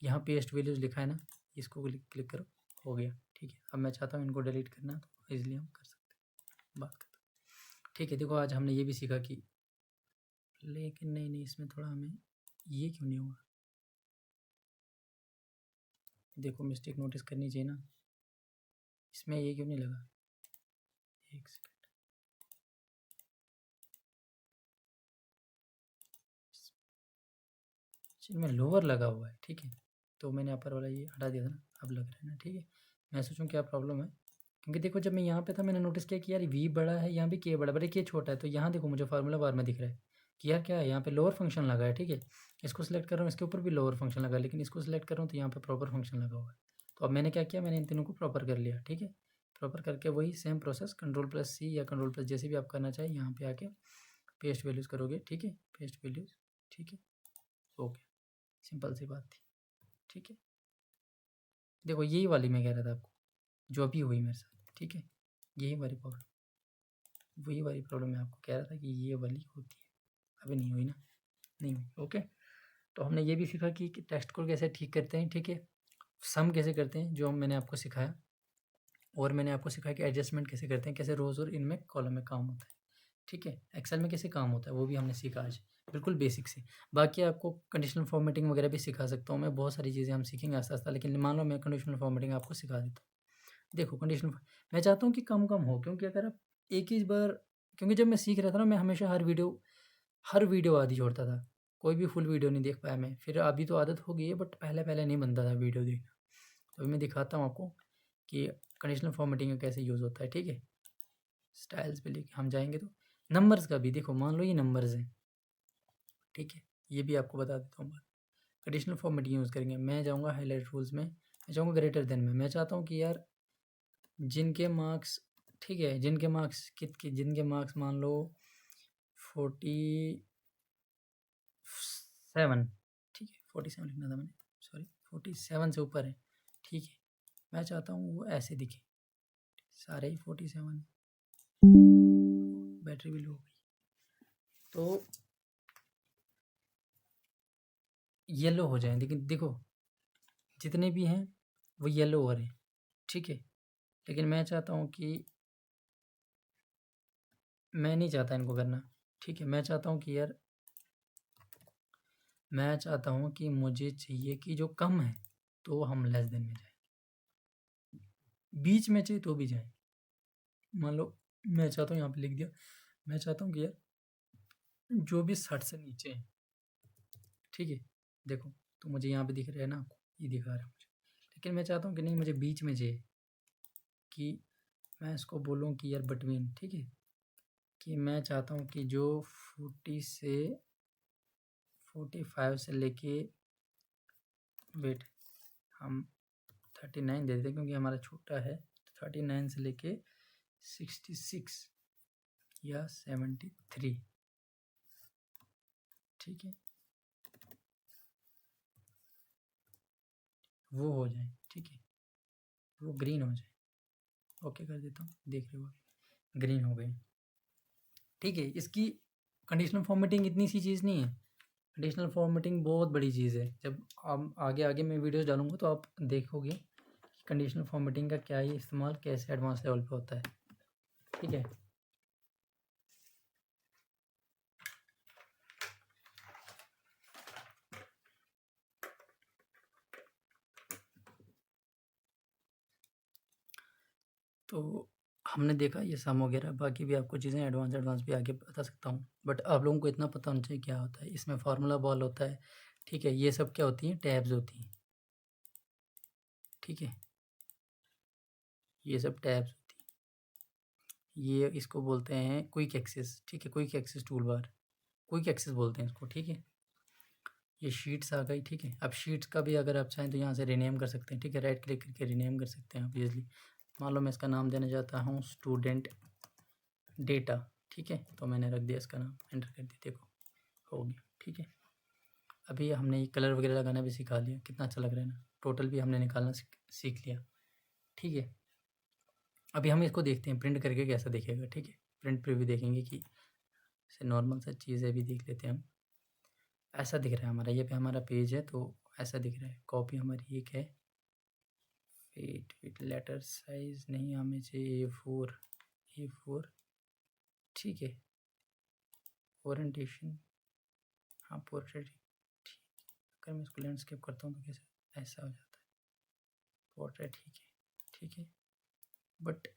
यहाँ पेस्ट वैल्यूज़ लिखा है ना, इसको क्लिक करो, हो गया, ठीक है। अब मैं चाहता हूँ इनको डिलीट करना, तो ईजिली हम कर सकते हैं, बात करते हैं, ठीक है। देखो आज हमने ये भी सीखा कि, लेकिन नहीं इसमें थोड़ा हमें ये क्यों नहीं हुआ, देखो मिस्टेक नोटिस करनी चाहिए ना, इसमें ये क्यों नहीं लगा, एक सेकेंड, इसमें लोअर लगा हुआ है, ठीक है, तो मैंने अपर वाला ये हटा दिया था ना, अब लग रहा है ना, ठीक है। मैं सोचूं क्या प्रॉब्लम है, क्योंकि देखो जब मैं यहाँ पे था मैंने नोटिस किया कि यार वी बड़ा है, यहाँ भी के बड़ा, बट के छोटा है, तो यहाँ देखो मुझे फार्मूला बार में दिख रहा है कि यार क्या है, यहाँ पे लोअर फंक्शन लगा है, ठीक है। इसको सिलेक्ट कर रहा हूँ, इसके ऊपर भी लोअर फंक्शन लगा है, लेकिन इसको सिलेक्ट कर रहा हूँ तो यहाँ पे प्रॉपर फंक्शन लगा हुआ है। तो अब मैंने क्या किया, मैंने इन तीनों को प्रॉपर कर लिया, ठीक है। प्रॉपर करके वही सेम प्रोसेस Ctrl+C या Ctrl+ जैसे भी आप करना चाहिए, यहाँ पे आके पेस्ट वैल्यूज़ करोगे, ठीक है, पेस्ट वैल्यूज़, ठीक है, ओके, सिंपल सी बात थी, ठीक है। देखो यही वाली मैं कह रहा था आपको, जो अभी हुई मेरे साथ, ठीक है, यही वाली प्रॉब्लम, वही वाली प्रॉब्लम मैं आपको कह रहा था कि ये वाली होती है, अभी नहीं हुई ना, नहीं हुई, ओके। तो हमने ये भी सीखा कि टेक्स्ट को कैसे ठीक करते हैं, ठीक है। सम कैसे करते हैं जो मैंने आपको सिखाया, और मैंने आपको सिखाया कि एडजस्टमेंट कैसे करते हैं, कैसे रोज़ और इनमें कॉलम में काम होता है। ठीक है, एक्सेल में कैसे काम होता है वो भी हमने सीखा आज, बिल्कुल बेसिक से। बाकी आपको कंडीशनल फॉर्मेटिंग वगैरह भी सिखा सकता हूँ मैं, बहुत सारी चीज़ें हम सीखेंगे आस्ते-आस्ते, लेकिन मान लो मैं कंडीशनल फॉर्मेटिंग आपको सिखा देता हूँ। देखो कंडीशनल मैं चाहता हूँ कि कम-कम हो, क्योंकि अगर आप एक ही बार, क्योंकि जब मैं सीख रहा था ना, मैं हमेशा हर वीडियो आधी छोड़ता था। कोई भी फुल वीडियो नहीं देख पाया मैं। फिर अभी तो आदत हो गई है, बट पहले-पहले नहीं बनता था वीडियो देखना। तो अभी मैं दिखाता हूँ आपको कि कंडीशनल फॉर्मेटिंग का कैसे यूज़ होता है, ठीक है? स्टाइल्स पे लेके हम जाएँगे तो नंबर्स का भी देखो, मान लो ये नंबर्स हैं, ठीक है? ये भी आपको बता देता हूँ बात। कंडीशनल फॉर्मेटिंग यूज़ करेंगे। मैं जाऊँगा हाइलाइट रूल्स में, मैं जाऊँगा ग्रेटर देन में। मैं चाहता हूँ कि यार जिनके मार्क्स, ठीक है, जिनके मार्क्स मान लो 47, ठीक है, 47 लिखना था मैंने, सॉरी, 47 से ऊपर है, ठीक है? मैं चाहता हूँ वो ऐसे दिखे, सारे ही 47 हैं। बैटरी भी लो हो गई, तो येलो हो जाए, लेकिन देखो जितने भी हैं वो येलो हो रहे हैं, ठीक है? लेकिन मैं चाहता हूँ कि मैं नहीं चाहता इनको करना, ठीक है? मैं चाहता हूँ कि यार मैं चाहता हूँ कि मुझे चाहिए कि जो कम है तो हम लेस देन में जाए, बीच में चाहिए तो भी जाए। मान लो मैं चाहता हूँ, यहाँ पे लिख दिया, मैं चाहता हूँ कि यार जो भी 60 से नीचे है, ठीक है? देखो तो मुझे यहाँ पे दिख रहा है ना आपको, ये दिखा रहा है मुझे, लेकिन मैं चाहता हूँ कि नहीं, मुझे बीच में चाहिए, कि मैं इसको बोलूँ कि यार बिटवीन, ठीक है? कि मैं चाहता हूँ कि जो 40 से 45 से लेके, वेट, हम 39 दे देते हैं क्योंकि हमारा छोटा है, 39 से लेके 66 या 73, ठीक है? वो हो जाए, ठीक है? वो ग्रीन हो जाए, ओके कर देता हूँ, देख रहे हो ग्रीन हो गए, ठीक है? इसकी कंडीशनल फॉर्मेटिंग इतनी सी चीज़ नहीं है, कंडीशनल फॉर्मेटिंग बहुत बड़ी चीज़ है। जब आप आगे आगे मैं वीडियोस डालूंगा तो आप देखोगे कि कंडीशनल फॉर्मेटिंग का क्या ही इस्तेमाल कैसे एडवांस लेवल पे होता है, ठीक है? तो हमने देखा ये सम वगैरह, बाकी भी आपको चीज़ें एडवांस भी आगे बता सकता हूँ, बट आप लोगों को इतना पता होना चाहिए क्या होता है इसमें। फार्मूला बॉल होता है, ठीक है? ये सब क्या होती हैं, टैब्स होती हैं, ठीक है? ये सब टैब्स होती हैं, ये इसको बोलते हैं क्विक एक्सेस, ठीक है? Quick access tool bar, quick access बोलते हैं इसको, ठीक है? ये शीट्स आ गई, ठीक है? अब शीट्स का भी अगर आप चाहें तो यहाँ से रीनेम कर सकते हैं, ठीक है? राइट क्लिक करके रीनेम कर सकते हैं आप इजीली। मान लो मैं इसका नाम देना चाहता हूँ स्टूडेंट डेटा, ठीक है? तो मैंने रख दिया इसका नाम, एंटर कर दिया, देखो हो गया, ठीक है? अभी हमने ये कलर वगैरह लगाना भी सिखा लिया, कितना अच्छा लग रहा है ना? टोटल भी हमने निकालना सीख लिया, ठीक है? अभी हम इसको देखते हैं प्रिंट करके कैसा दिखेगा, ठीक है? प्रिंट पे भी देखेंगे कि से नॉर्मल सा चीज़ है, भी देख लेते हैं हम। ऐसा दिख रहा है हमारा, ये पे हमारा पेज है तो ऐसा दिख रहा है। कॉपी हमारी एक है, वेट लेटर साइज नहीं, हमें चाहिए A4, ठीक है? ओरिएंटेशन, हाँ पोर्ट्रेट, ठीक। अगर मैं इसको लैंडस्केप करता हूँ तो कैसे ऐसा हो जाता है, पोर्ट्रेट, ठीक है, ठीक है? बट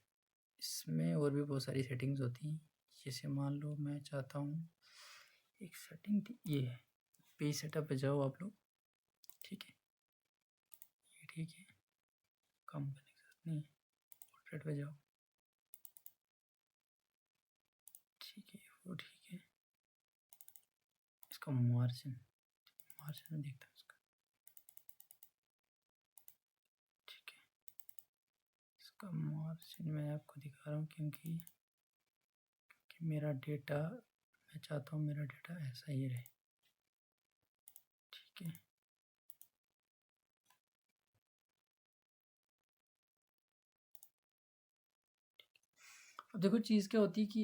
इसमें और भी बहुत सारी सेटिंग्स होती हैं, जैसे मान लो मैं चाहता हूँ एक सेटिंग थी, ये है, पेज सेटअप पे जाओ आप लोग, ठीक है? ये ठीक है, कम करने की जरूरत नहीं है, पोर्ट्रेट पे जाओ, ठीक है? वो ठीक है, इसका मार्जिन में देखता हूँ इसका, ठीक है? इसका मार्जिन मैं आपको दिखा रहा हूँ क्योंकि मेरा डेटा, मैं चाहता हूँ मेरा डेटा ऐसा ही रहे, ठीक है? अब देखो चीज़ क्या होती है कि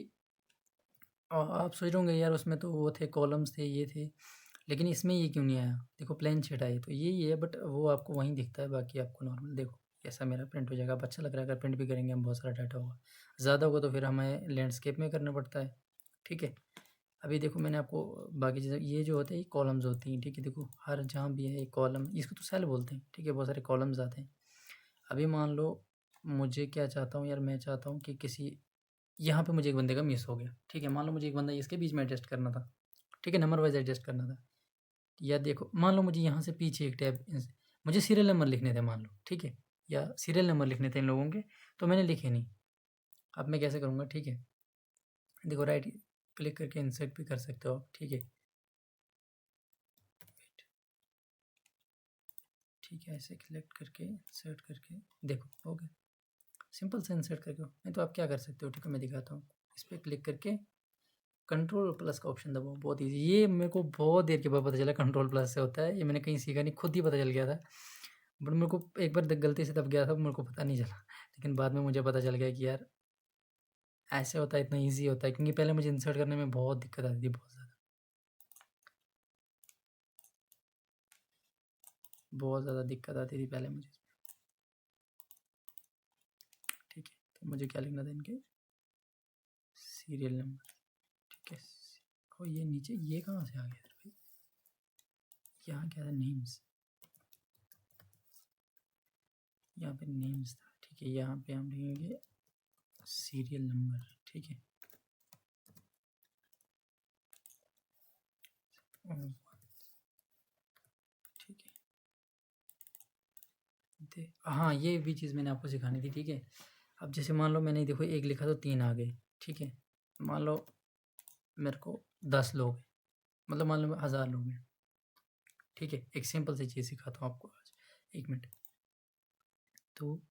आप सोच रहे होंगे यार उसमें तो वो थे, कॉलम्स थे, ये थे, लेकिन इसमें ये क्यों नहीं आया? देखो प्लेन शेड आई तो यही है, बट वो आपको वहीं दिखता है, बाकी आपको नॉर्मल देखो ऐसा मेरा प्रिंट हो जाएगा। अब अच्छा लग रहा है, अगर प्रिंट भी करेंगे हम बहुत सारा डाटा होगा, ज़्यादा होगा तो फिर हमें लैंडस्केप में करना पड़ता है, ठीक है। अभी देखो मैंने आपको बाकी चीज़ें, ये जो होते हैं ये कॉलम्स होती हैं, ठीक है। देखो हर जहाँ भी है एक कॉलम, इसको तो सेल बोलते हैं, ठीक है। बहुत सारे कॉलम्स आते हैं। अभी मान लो मुझे क्या चाहता हूँ यार, मैं चाहता हूँ कि किसी, यहाँ पे मुझे एक बंदे का मिस हो गया, ठीक है। मान लो मुझे एक बंदा इसके बीच में एडजस्ट करना था, ठीक है, नंबर वाइज एडजस्ट करना था। या देखो मान लो मुझे यहाँ से पीछे एक टैब, मुझे सीरियल नंबर लिखने थे मान लो, ठीक है, या सीरियल नंबर लिखने थे इन लोगों के, तो मैंने लिखे नहीं। अब मैं कैसे करूँगा, ठीक है। देखो राइट क्लिक करके इंसर्ट भी कर सकते हो आप, ठीक है। ठीक है, ऐसे क्लिक करके इंसर्ट करके देखो हो गया, सिंपल से इंसर्ट करके। नहीं तो आप क्या कर सकते हो, ठीक है, मैं दिखाता हूँ। इस पर क्लिक करके कंट्रोल प्लस का ऑप्शन दबाओ, बहुत ईजी। ये मेरे को बहुत देर के बाद पता चला कंट्रोल प्लस से होता है, ये मैंने कहीं सीखा नहीं, खुद ही पता चल गया था। बट मेरे को एक बार गलती से दब गया था, मेरे को पता नहीं चला, लेकिन बाद में मुझे पता चल गया कि यार ऐसे होता है, इतना ईजी होता है। क्योंकि पहले मुझे इंसर्ट करने में बहुत दिक्कत आती थी, बहुत ज़्यादा, बहुत ज़्यादा दिक्कत आती थी पहले मुझे, ठीक है। तो मुझे क्या लिखना था, इनके सीरियल नंबर, ठीक है। और ये नीचे ये कहाँ से आ गया भाई, यहाँ क्या था, नेम्स, यहाँ पे नेम्स था, ठीक है। यहाँ पे हम लिखेंगे सीरियल नंबर, ठीक है। ठीक है, हाँ ये भी चीज़ मैंने आपको सिखानी थी, ठीक है। अब जैसे मान लो मैंने देखो एक लिखा तो 3 आ गए, ठीक है। मान लो मेरे को 10 लोग हैं, मतलब मान लो 1000 लोग हैं, ठीक है। एक सिंपल सी चीज़ सिखाता हूँ आपको आज, 1 मिनट। तो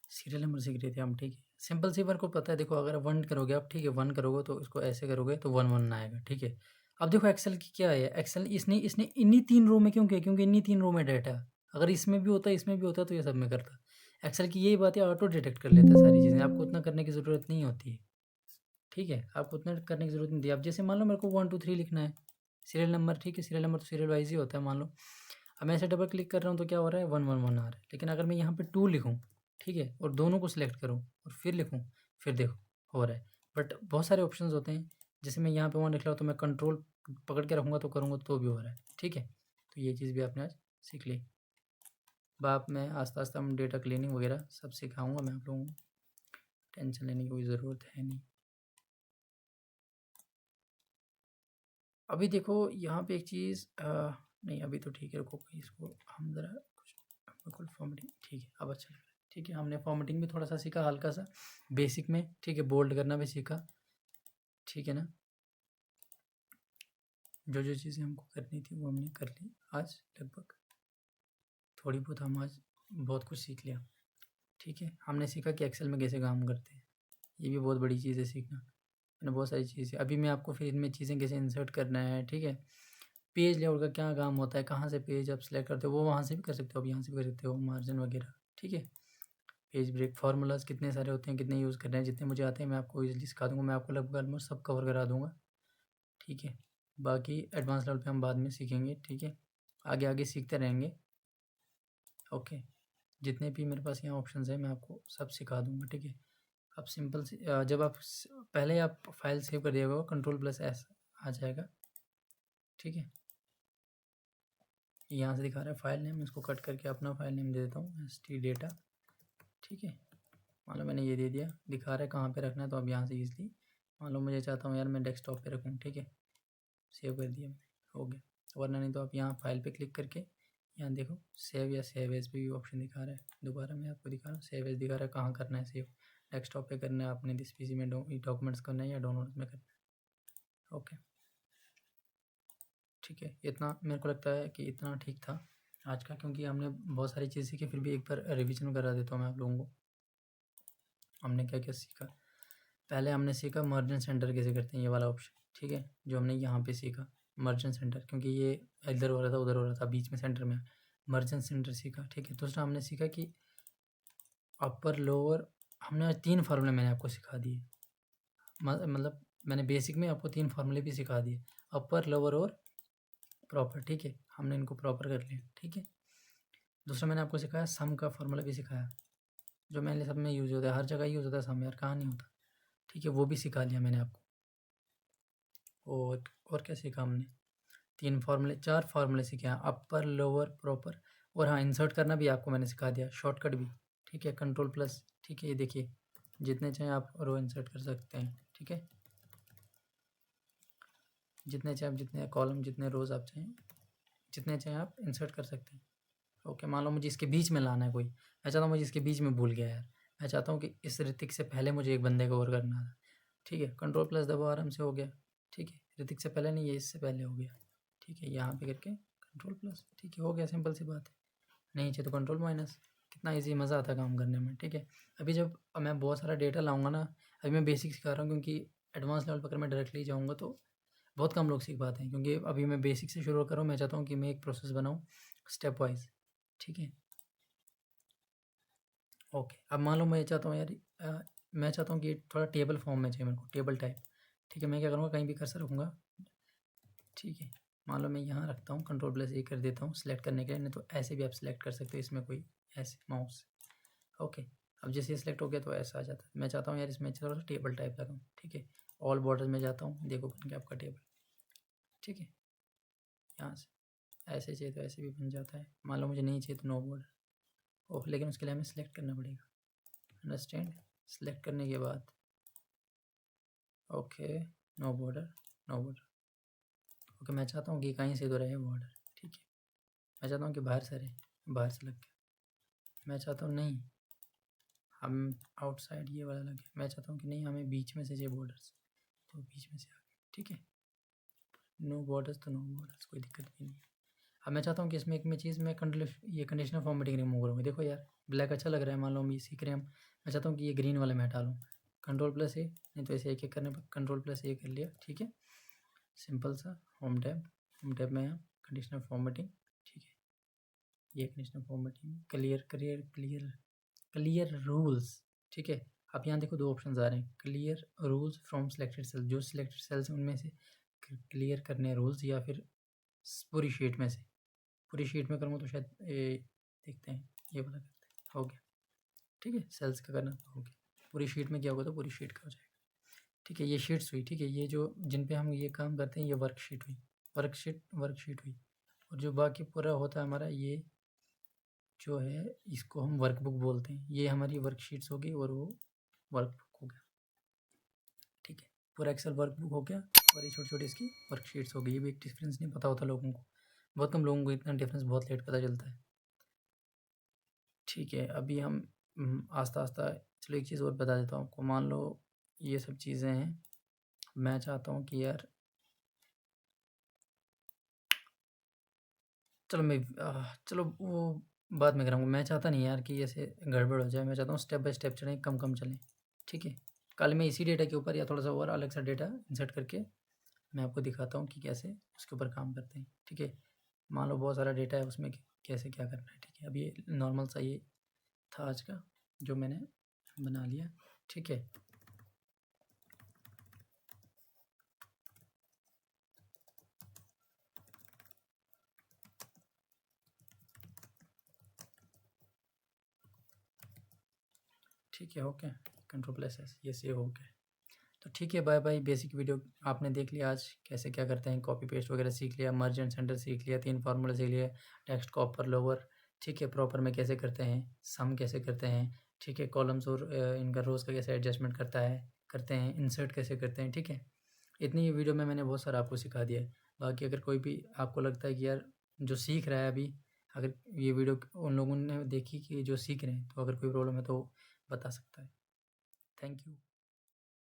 सीरियल नंबर सीख रहे थे हम, ठीक है। सिंपल सी बार को पता है, देखो अगर 1 करोगे आप, ठीक है, 1 करोगे तो इसको ऐसे करोगे तो 1 1 आएगा, ठीक है। अब देखो एक्सेल की क्या है, एक्सेल इसने इसने इन्हीं 3 रो में क्यों किया, क्योंकि इन्हीं 3 रो में डाटा है। अगर इसमें भी होता, इसमें भी होता तो ये सब में करता। एक्सेल की यही बात है, ऑटो डिटेक्ट कर लेता है सारी चीज़ें, आपको उतना करने की ज़रूरत नहीं होती है, ठीक है। आपको उतना करने की ज़रूरत नहीं थी। अब जैसे मान लो मेरे को 1 2 3 लिखना है, सीरियल नंबर, ठीक है। सीरियल नंबर तो सीरियल वाइज ही होता है, मान लो। अब मैं ऐसे डबल क्लिक कर रहा हूँ तो क्या हो रहा है, 1 1 1 आ रहा है। लेकिन अगर मैं यहाँ पे 2 लिखूँ, ठीक है, और दोनों को सिलेक्ट करूँ और फिर लिखूँ, फिर देखो हो रहा है। बट बहुत सारे ऑप्शंस होते हैं, जैसे मैं यहाँ पे 1 लिख रहा हूँ तो मैं कंट्रोल पकड़ के रखूँगा तो करूँगा तो भी हो रहा है, ठीक है। तो ये चीज़ भी आपने आज सीख ली। बाप मैं आस्ता आस्ता हम डेटा क्लीनिंग वगैरह सब सिखाऊंगा मैं आप लोगों को, टेंशन लेने की कोई ज़रूरत है नहीं। अभी देखो यहाँ पे एक चीज़ नहीं अभी तो ठीक है, रुको इसको हम ज़रा कुछ बिल्कुल फॉर्मेटिंग, ठीक है। अब अच्छा लग रहा है, ठीक है। हमने फॉर्मेटिंग भी थोड़ा सा सीखा, हल्का सा बेसिक में, ठीक है। बोल्ड करना भी सीखा, ठीक है ना। जो जो चीज़ें हमको करनी थी वो हमने कर ली आज लगभग, थोड़ी बहुत हम आज बहुत कुछ सीख लिया, ठीक है। हमने सीखा कि एक्सेल में कैसे काम करते हैं, ये भी बहुत बड़ी चीज़ है सीखना। मैंने बहुत सारी चीज़ें, अभी मैं आपको फिर इनमें चीज़ें कैसे इंसर्ट करना है, ठीक है। पेज लेआउट का क्या काम होता है, कहाँ से पेज आप सेलेक्ट करते हो, वो वहाँ से भी कर सकते हो, अब यहाँ से भी कर सकते हो, मार्जिन वगैरह, ठीक है। पेज ब्रेक फार्मूलाज कितने सारे होते हैं, कितने यूज़ करने हैं, जितने मुझे आते हैं मैं आपको ईजिली सिखा दूँगा, मैं आपको लगभग ऑलमोस्ट सब कवर करा दूँगा, ठीक है। बाकी एडवांस लेवल पे हम बाद में सीखेंगे, ठीक है। आगे आगे सीखते रहेंगे, ओके। जितने भी मेरे पास यहाँ ऑप्शंस हैं मैं आपको सब सिखा दूँगा, ठीक है। अब सिंपल से जब आप पहले आप फाइल सेव कर दिएगा, कंट्रोल+S आ जाएगा, ठीक है। यहाँ से दिखा रहा है फाइल नेम, इसको कट करके अपना फाइल नेम दे देता हूँ, st data, ठीक है। मान लो मैंने ये दे दिया, दिखा रहा है कहाँ पे रखना है, तो अब यहाँ से ईजिली मान लो मुझे चाहता हूँ यार मैं डेस्कटॉप पे रखूँ, ठीक है। सेव कर दिया मैंने, हो गया। वरना नहीं तो आप यहाँ फाइल पे क्लिक करके यहाँ देखो सेव या सेव एज पे भी ऑप्शन दिखा रहा है। दोबारा मैं आपको दिखा रहा हूँ, सेव एज दिखा रहा है, कहाँ करना है सेव, डेस्कटॉप पे करना है अपने दिस पीसी में डॉक्यूमेंट्स करना है या डाउनलोड में करना है, ओके, ठीक है। इतना मेरे को लगता है कि इतना ठीक था आज का, क्योंकि हमने बहुत सारी चीज़ सीखी, फिर भी एक बार रिवीजन करा देता हूँ मैं आप लोगों को। हमने क्या क्या सीखा, पहले हमने सीखा मर्जेंट सेंटर कैसे करते हैं, ये वाला ऑप्शन, ठीक है, जो हमने यहाँ पे सीखा मर्जेंट सेंटर, क्योंकि ये इधर हो रहा था उधर हो रहा था, बीच में सेंटर में मर्जेंट सेंटर सीखा, ठीक है। दूसरा हमने सीखा कि अपर लोअर, हमने आज 3 फार्मूले मैंने आपको सिखा दिए, मतलब मैंने बेसिक में आपको 3 फार्मूले भी सिखा दिए, अपर लोअर और प्रॉपर, ठीक है, हमने इनको प्रॉपर कर लिया, ठीक है। दूसरा मैंने आपको सिखाया सम का फॉर्मूला भी सिखाया, जो मैंने सब में यूज़ होता है, हर जगह यूज़ होता है सम, यार कहाँ नहीं होता, ठीक है, वो भी सिखा लिया मैंने आपको। और क्या सीखा हमने, 4 फार्मूले सीखे हैं, अपर लोअर प्रॉपर, और हाँ इंसर्ट करना भी आपको मैंने सिखा दिया, शॉर्टकट भी, ठीक है, कंट्रोल प्लस, ठीक है, ये देखिए जितने चाहें आप रो इंसर्ट कर सकते हैं, ठीक है, जितने चाहें आप, जितने कॉलम जितने रोज आप चाहें, जितने चाहें आप इंसर्ट कर सकते हैं। ओके, मान लो मुझे इसके बीच में लाना है कोई, मैं चाहता हूँ मुझे इसके बीच में भूल गया यार, मैं चाहता हूँ कि इस ऋतिक से पहले मुझे एक बंदे को और करना था, ठीक है, कंट्रोल प्लस दबाओ, आराम से हो गया, ठीक है, ऋतिक से पहले नहीं, ये इससे पहले हो गया, ठीक है, यहाँ पे करके कंट्रोल प्लस, ठीक है, हो गया, सिंपल सी बात है। नहीं चाहिए तो कंट्रोल माइनस, कितना ईजी, मज़ा आता है काम करने में, ठीक है। अभी जब मैं बहुत सारा डेटा लाऊंगा ना, अभी मैं बेसिक सिखा रहा हूँ, क्योंकि एडवांस लेवल पर अगर मैं डायरेक्टली जाऊँगा तो बहुत कम लोग सीख पाते हैं, क्योंकि अभी मैं बेसिक से शुरू कर रहा हूँ, मैं चाहता हूँ कि मैं एक प्रोसेस बनाऊँ स्टेप वाइज, ठीक है। ओके, अब मान लो मैं चाहता हूँ यार, मैं चाहता हूँ कि थोड़ा टेबल फॉर्म में चाहिए मेरे को, टेबल टाइप, ठीक है, मैं क्या करूँगा, कहीं भी कर्सर रखूँगा, ठीक है, मान लो मैं यहाँ रखता हूँ, कंट्रोल प्लस ए कर देता हूँ सेलेक्ट करने के लिए, नहीं तो ऐसे भी आप सेलेक्ट कर सकते हो, इसमें कोई ऐसे माउस, ओके। अब जैसे ये सेलेक्ट हो गया तो ऐसा आ जाता है, मैं चाहता हूँ यार इसमें थोड़ा सा टेबल टाइप लगाऊँ, ठीक है, ऑल बॉर्डर में जाता हूँ, देखो बन गया आपका टेबल, ठीक है, यहाँ से ऐसे चाहिए तो ऐसे भी बन जाता है, मान लो मुझे नहीं चाहिए तो नो बॉर्डर, ओह, लेकिन उसके लिए हमें सेलेक्ट करना पड़ेगा, अंडरस्टैंड, सेलेक्ट करने के बाद okay, no border, no border, okay, मैं चाहता हूँ कि कहीं से तो रहे बॉर्डर, ठीक है, मैं चाहता हूँ कि बाहर से रहे, बाहर से लग गया, मैं चाहता हूँ नहीं, हम आउटसाइड ये वाला लग गया, मैं चाहता हूँ कि नहीं हमें बीच में से चाहिए बॉर्डर्स, तो बीच में से आ गया, ठीक है, नो बॉर्डर्स तो नो बॉर्डर्स, कोई दिक्कत भी नहीं है। अब मैं चाहता हूँ कि इसमें एक मैं चीज़ मैं ये कंडीशनल फॉर्मेटिंग रिमूव करूँगा, देखो यार ब्लैक अच्छा लग रहा है, मान लो हम ये सीख रहे हैं हम, मैं चाहता हूँ कि ये ग्रीन वाले में हटा लूँ, कंट्रोल प्लस ए, नहीं तो ऐसे एक एक करने पर कंट्रोल प्लस ए कर लिया, ठीक है, सिंपल सा होम टैब में यहाँ कंडीशनल फॉर्मेटिंग, ठीक है, ये कंडीशनल फॉर्मेटिंग, क्लियर रूल्स, ठीक है। अब यहाँ देखो 2 ऑप्शंस आ रहे हैं, clear rules from selected cell, जो सिलेक्टेड सेल्स हैं उनमें से क्लियर करने रूल्स, या फिर पूरी शीट में से, पूरी शीट में करूँगा तो शायद देखते हैं, ये वाला करते हैं, हो गया, ठीक है, सेल्स का करना तो हो गया, पूरी शीट में क्या होगा तो पूरी शीट का हो जाएगा, ठीक है, ये शीट्स हुई, ठीक है, ये जो जिन पे हम ये काम करते हैं ये वर्कशीट हुई, वर्कशीट हुई, और जो बाकी पूरा होता है हमारा ये जो है, इसको हम वर्कबुक बोलते हैं, ये हमारी वर्कशीट्स होगी और वो वर्कबुक हो गया, ठीक है, पूरा एक्सेल वर्कबुक हो गया, और ये छोटी छोटी इसकी वर्कशीट्स हो गई, ये भी एक डिफरेंस नहीं पता होता लोगों को, बहुत कम लोगों को इतना डिफरेंस बहुत लेट पता चलता है, ठीक है। अभी हम आस्ता आस्ता, चलो एक चीज़ और बता देता हूँ आपको, मान लो ये सब चीज़ें हैं, मैं चाहता हूँ कि यार चलो वो बाद में कराऊँगा, मैं चाहता नहीं यार कि ऐसे गड़बड़ हो जाए, मैं चाहता हूँ स्टेप बाय स्टेप चलें, कम कम चलें, ठीक है। कल मैं इसी डेटा के ऊपर या थोड़ा सा और अलग सा डेटा इंसर्ट करके मैं आपको दिखाता हूँ कि कैसे उसके ऊपर काम करते हैं, ठीक है। मान लो बहुत सारा डेटा है उसमें कैसे क्या करना है, ठीक है। अब ये नॉर्मल सा ये था आज का जो मैंने बना लिया, ठीक है। ठीक है, ओके, कंट्रोल प्लस एस, ये सेव हो गया, तो ठीक है, बाय बाय। बेसिक वीडियो आपने देख लिया आज, कैसे क्या करते हैं, कॉपी पेस्ट वगैरह सीख लिया, मर्ज एंड सेंटर सीख लिया, 3 फार्मूला सीख लिया, टेक्स्ट को अपर लोअर, ठीक है, प्रॉपर में कैसे करते हैं, सम कैसे करते हैं, ठीक है, कॉलम्स और इनका रोज़ का कैसे एडजस्टमेंट करते हैं, इंसर्ट कैसे करते हैं, ठीक है। इतनी वीडियो में मैंने बहुत सारा आपको सिखा दिया है। बाकी अगर कोई भी आपको लगता है कि यार जो सीख रहा है अभी, अगर ये वीडियो उन लोगों ने देखी कि जो सीख रहे हैं, तो अगर कोई प्रॉब्लम है तो बता सकता है। Thank you.